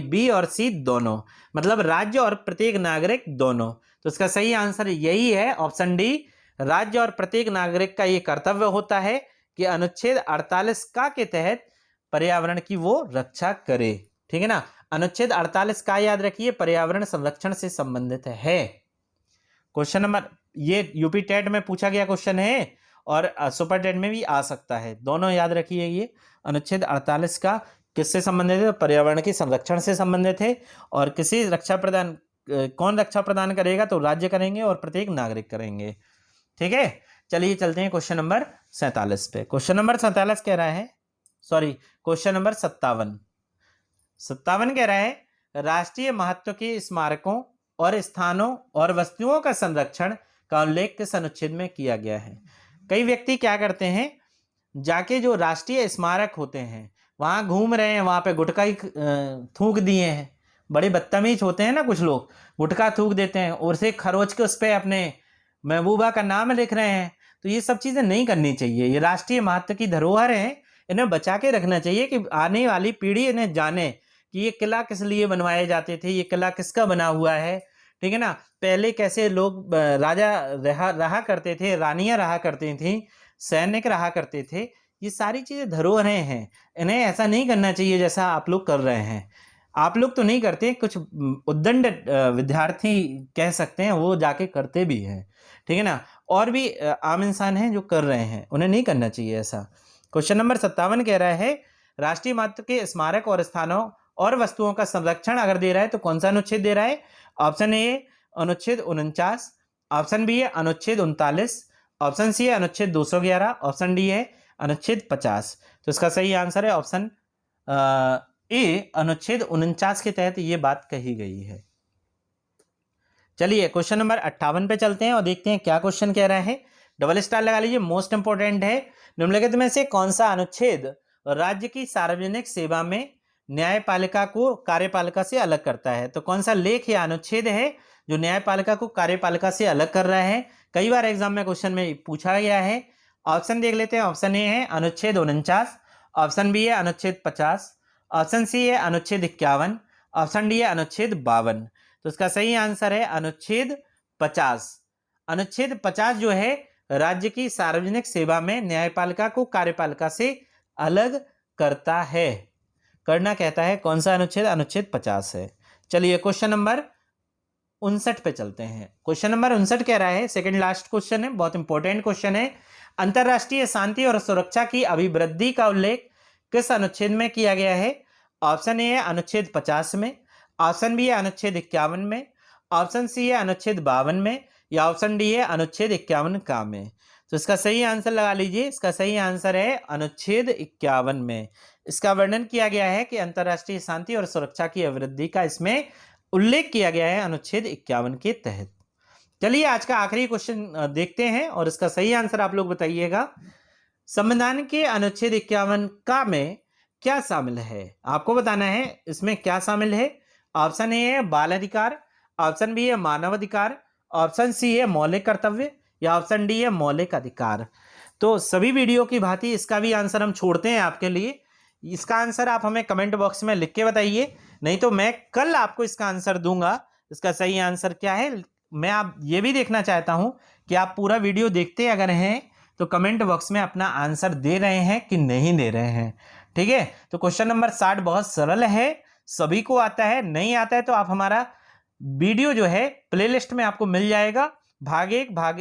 बी और सी दोनों, मतलब राज्य और प्रत्येक नागरिक दोनों। तो इसका सही आंसर यही है ऑप्शन डी, राज्य और प्रत्येक नागरिक का ये कर्तव्य होता है कि अनुच्छेद 48 का के तहत पर्यावरण की वो रक्षा करे। ठीक है ना। अनुच्छेद 48 का याद रखिए पर्यावरण संरक्षण से संबंधित है। क्वेश्चन नंबर, ये यूपी टेट में पूछा गया क्वेश्चन है और सुपर टेट में भी आ सकता है, दोनों याद रखिए। ये अनुच्छेद 48 का किससे संबंधित है? पर्यावरण के संरक्षण से संबंधित है। और किसी रक्षा प्रदान, कौन रक्षा प्रदान करेगा? तो राज्य करेंगे और प्रत्येक नागरिक करेंगे। ठीक है। चलिए चलते हैं क्वेश्चन नंबर 47 पे। क्वेश्चन नंबर 47 कह रहा है, क्वेश्चन नंबर 57 कह रहा है राष्ट्रीय महत्व के स्मारकों और स्थानों और वस्तुओं का संरक्षण का उल्लेख किस अनुच्छेद में किया गया है? कई व्यक्ति क्या करते हैं, जाके जो राष्ट्रीय स्मारक होते हैं वहां घूम रहे हैं, वहां पे गुटखा ही थूक दिए हैं। बड़े बदतमीज होते हैं ना कुछ लोग, गुटखा थूक देते हैं और से खरोच के उस पर अपने महबूबा का नाम लिख रहे हैं। तो ये सब चीजें नहीं करनी चाहिए। ये राष्ट्रीय महत्व की धरोहर है, इन्हें बचा के रखना चाहिए कि आने वाली पीढ़ी इन्हें जाने कि ये किला किस लिए बनवाए जाते थे, ये किला किसका बना हुआ है। ठीक है ना। पहले कैसे लोग राजा रहा करते थे, रानियां रहा करती थी, सैनिक रहा करते थे, ये सारी चीज़ें धरोहरें हैं, इन्हें ऐसा नहीं करना चाहिए जैसा आप लोग कर रहे हैं। आप लोग तो नहीं करते, कुछ उद्दंड विद्यार्थी कह सकते हैं, वो जाके करते भी हैं, ठीक है ना। और भी आम इंसान हैं जो कर रहे हैं, उन्हें नहीं करना चाहिए ऐसा। क्वेश्चन नंबर 57 कह रहा है राष्ट्रीय महत्व के स्मारक और स्थानों और वस्तुओं का संरक्षण अगर दे रहा है तो कौन सा अनुच्छेद दे रहा है? ऑप्शन ए अनुच्छेद 49, ऑप्शन बी है अनुच्छेद 39, ऑप्शन सी है अनुच्छेद 211, ऑप्शन डी है अनुच्छेद 50। तो इसका सही आंसर है ऑप्शन ए, अनुच्छेद 49 के तहत ये बात कही गई है। चलिए क्वेश्चन नंबर 58 पे चलते हैं और देखते हैं क्या क्वेश्चन कह रहा है। डबल स्टार लगा लीजिए, मोस्ट इंपोर्टेंट है। निम्नलिखित में से कौन सा अनुच्छेद राज्य की सार्वजनिक सेवा में न्यायपालिका को कार्यपालिका से अलग करता है? तो कौन सा लेख या अनुच्छेद है जो न्यायपालिका को कार्यपालिका से अलग कर रहा है? कई बार एग्जाम में क्वेश्चन में पूछा गया है। ऑप्शन देख लेते हैं। ऑप्शन ए है अनुच्छेद 49, ऑप्शन बी है अनुच्छेद 50, ऑप्शन सी है अनुच्छेद 51, ऑप्शन डी है अनुच्छेद 52। तो इसका सही आंसर है अनुच्छेद 50। अनुच्छेद 50 जो है राज्य की सार्वजनिक सेवा में न्यायपालिका को कार्यपालिका से अलग करता है, करना कहता है। कौन सा अनुच्छेद? अनुच्छेद 50 है। चलिए क्वेश्चन नंबर 59 पे चलते हैं। क्वेश्चन नंबर 59 कह रहा है, सेकंड लास्ट क्वेश्चन है, बहुत इंपॉर्टेंट क्वेश्चन है। अंतरराष्ट्रीय शांति और सुरक्षा की अभिवृद्धि का उल्लेख किस अनुच्छेद में किया गया है? ऑप्शन ए है अनुच्छेद 50 में, ऑप्शन बी है अनुच्छेद 51 में, ऑप्शन सी है अनुच्छेद 52 में, या ऑप्शन डी है अनुच्छेद 51 का में। तो इसका सही आंसर लगा लीजिए। इसका सही आंसर है अनुच्छेद 51 में। इसका वर्णन किया गया है कि अंतरराष्ट्रीय शांति और सुरक्षा की अभिवृद्धि का इसमें उल्लेख किया गया है अनुच्छेद 51 के तहत। चलिए आज का आखिरी क्वेश्चन देखते हैं और इसका सही आंसर आप लोग बताइएगा। संविधान के अनुच्छेद 51 का में क्या शामिल है? आपको बताना है इसमें क्या शामिल है। ऑप्शन ए है बाल अधिकार, ऑप्शन बी है मानव अधिकार, ऑप्शन सी है मौलिक कर्तव्य, या ऑप्शन डी है मौलिक अधिकार। तो सभी वीडियो की भांति इसका भी आंसर हम छोड़ते हैं आपके लिए। इसका आंसर आप हमें कमेंट बॉक्स में लिख के बताइए, नहीं तो मैं कल आपको इसका आंसर दूंगा। इसका सही आंसर क्या है, मैं आप ये भी देखना चाहता हूं कि आप पूरा वीडियो देखते अगर हैं तो कमेंट बॉक्स में अपना आंसर दे रहे हैं कि नहीं दे रहे हैं, ठीक है। तो क्वेश्चन नंबर 60 बहुत सरल है, सभी को आता है। नहीं आता है तो आप हमारा वीडियो जो है प्लेलिस्ट में आपको मिल जाएगा, भाग 1, भाग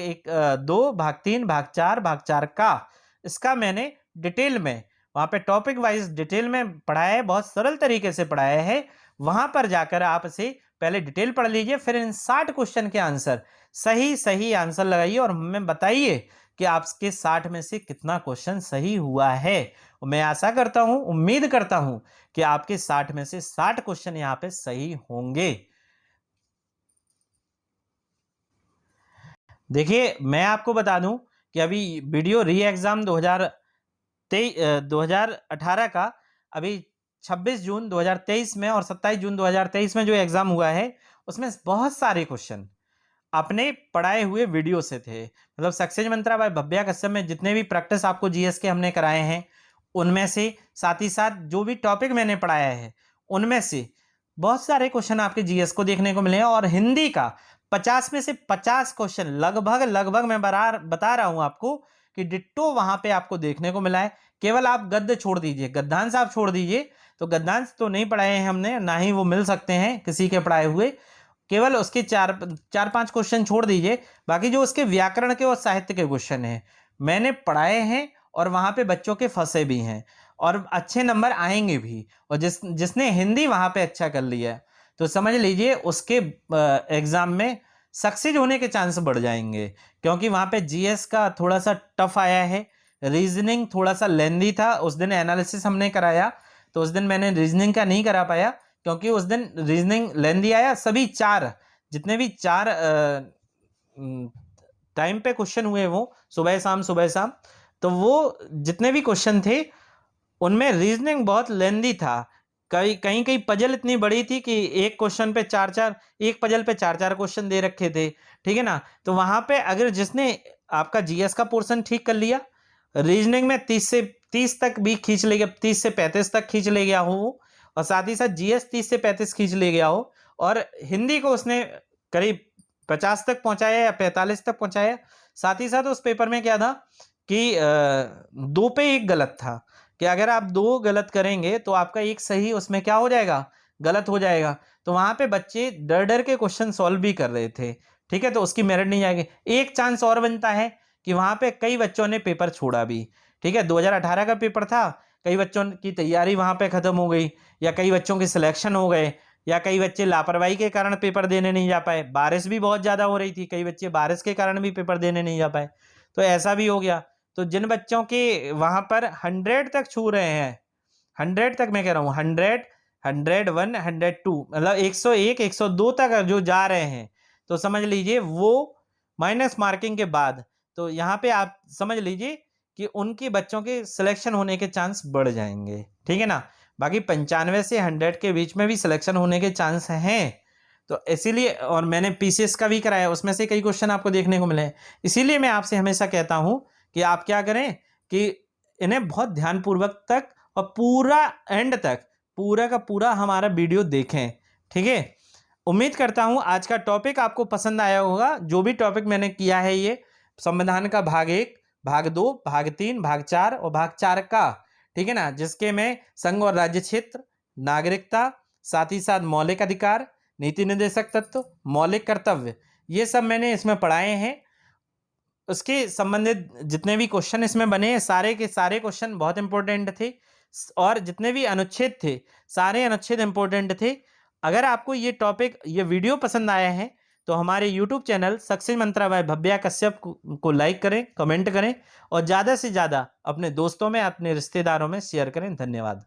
2, भाग 3, भाग 4, भाग 4 का। इसका मैंने डिटेल में वहाँ पे टॉपिक वाइज डिटेल में पढ़ाया है, बहुत सरल तरीके से पढ़ाया है। वहां पर जाकर आप इसे पहले डिटेल पढ़ लीजिए, फिर इन 60 क्वेश्चन के आंसर सही आंसर लगाइए और हमें बताइए कि आपके 60 में से कितना क्वेश्चन सही हुआ है। मैं आशा करता हूं, उम्मीद करता हूं कि आपके 60 में से 60 क्वेश्चन यहाँ पे सही होंगे। देखिए मैं आपको बता दूं कि अभी वीडियो री एग्जाम 2018 का अभी 26 जून 2023 में और 27 जून 2023 में जो एग्जाम हुआ है उसमें बहुत सारे क्वेश्चन अपने पढ़ाए हुए वीडियो से थे। मतलब सक्सेस मंत्रा बाय भव्या कश्यप में जितने भी प्रैक्टिस आपको जीएस के हमने कराए हैं उनमें से, साथ ही साथ जो भी टॉपिक मैंने पढ़ाया है उनमें से बहुत सारे क्वेश्चन आपके जीएस को देखने को मिले हैं। और हिंदी का 50 में से 50 क्वेश्चन लगभग मैं बता रहा हूं आपको कि डिट्टो वहां पे आपको देखने को मिला है। केवल आप गद्य छोड़ दीजिए, गद्यांश आप छोड़ दीजिए, तो गद्यांश तो नहीं पढ़ाए हैं हमने, ना ही वो मिल सकते हैं किसी के पढ़ाए हुए। केवल उसके 4-5 क्वेश्चन छोड़ दीजिए, बाकी जो उसके व्याकरण के और साहित्य के क्वेश्चन हैं मैंने पढ़ाए हैं और वहां पे बच्चों के फंसे भी हैं और अच्छे नंबर आएंगे भी। और जिसने हिंदी वहां पे अच्छा कर लिया है तो समझ लीजिए उसके एग्जाम में सक्सेस होने के चांस बढ़ जाएंगे, क्योंकि वहां पे जीएस का थोड़ा सा टफ आया है, रीजनिंग थोड़ा सा लेंदी था। उस दिन एनालिसिस हमने कराया तो उस दिन मैंने रीजनिंग का नहीं करा पाया क्योंकि उस दिन रीजनिंग लेंदी आया। सभी जितने भी 4 टाइम पे क्वेश्चन हुए वो सुबह शाम, तो वो जितने भी क्वेश्चन थे उनमें रीजनिंग बहुत लेंदी था। कहीं पजल इतनी बड़ी थी कि एक क्वेश्चन पे 4-4, एक पजल पे 4-4 क्वेश्चन दे रखे थे, ठीक है ना। तो वहां पे अगर जिसने आपका जीएस का पोर्शन ठीक कर लिया, रीजनिंग में 30 तक भी खींच ले गया, 30 से 35 तक खींच ले गया हो, और साथ ही साथ जीएस 30 से 35 खींच ले गया हो, और हिंदी को उसने करीब 50 तक पहुंचाया या 45 तक पहुंचाया। साथ ही साथ उस पेपर में क्या था कि 2 पे 1 गलत था, कि अगर आप 2 गलत करेंगे तो आपका 1 सही उसमें क्या हो जाएगा, गलत हो जाएगा। तो वहाँ पे बच्चे डर-डर के क्वेश्चन सॉल्व भी कर रहे थे, ठीक है? तो उसकी मेरिट नहीं जाएगी। एक चांस और बनता है कि वहाँ पे कई बच्चों ने पेपर छोड़ा भी, ठीक है? 2018 का पेपर था, कई बच्चों की तैयारी वहाँ पे खत्म हो गई, या कई बच्चों के सिलेक्शन हो गए, या कई बच्चे लापरवाही के कारण पेपर देने नहीं जा पाए। बारिश भी बहुत ज़्यादा हो रही थी, कई बच्चे बारिश के कारण भी पेपर देने नहीं जा पाए, तो ऐसा भी हो गया। तो जिन बच्चों के वहाँ पर 100 तक छू रहे हैं, 100 तक मैं कह रहा हूँ, 100, 101, 102, मतलब 101, 102 तक जो जा रहे हैं, तो समझ लीजिए वो माइनस मार्किंग के बाद, तो यहाँ पे आप समझ लीजिए कि उनके बच्चों के सिलेक्शन होने के चांस बढ़ जाएंगे, ठीक है ना? बाकी 95 से 100 के बीच में भी सिलेक्शन होने के चांस हैं, तो इसीलिए, और मैंने पीसीएस का भी कराया, उसमें से कई क्वेश्चन आपको देखने को मिले हैं। इसीलिए मैं आपसे हमेशा कहता हूँ कि आप क्या करें कि इन्हें बहुत ध्यानपूर्वक तक और पूरा एंड तक, पूरा का पूरा हमारा वीडियो देखें, ठीक है? उम्मीद करता हूं आज का टॉपिक आपको पसंद आया होगा। जो भी टॉपिक मैंने किया है, ये संविधान का भाग 1, भाग 2, भाग 3, भाग 4 और भाग 4 का, ठीक है ना, जिसके में संघ और राज्य क्षेत्र, नागरिकता, साथ ही साथ मौलिक अधिकार, नीति निर्देशक तत्व, मौलिक कर्तव्य, ये सब मैंने इसमें पढ़ाए हैं। उसके संबंधित जितने भी क्वेश्चन इसमें बने हैं, सारे के सारे क्वेश्चन बहुत इंपॉर्टेंट थे, और जितने भी अनुच्छेद थे, सारे अनुच्छेद इंपॉर्टेंट थे। अगर आपको ये टॉपिक, ये वीडियो पसंद आया है, तो हमारे यूट्यूब चैनल सक्सेस मंत्रा बाय भव्या कश्यप को लाइक करें, कमेंट करें, और ज़्यादा से ज़्यादा अपने दोस्तों में, अपने रिश्तेदारों में शेयर करें। धन्यवाद।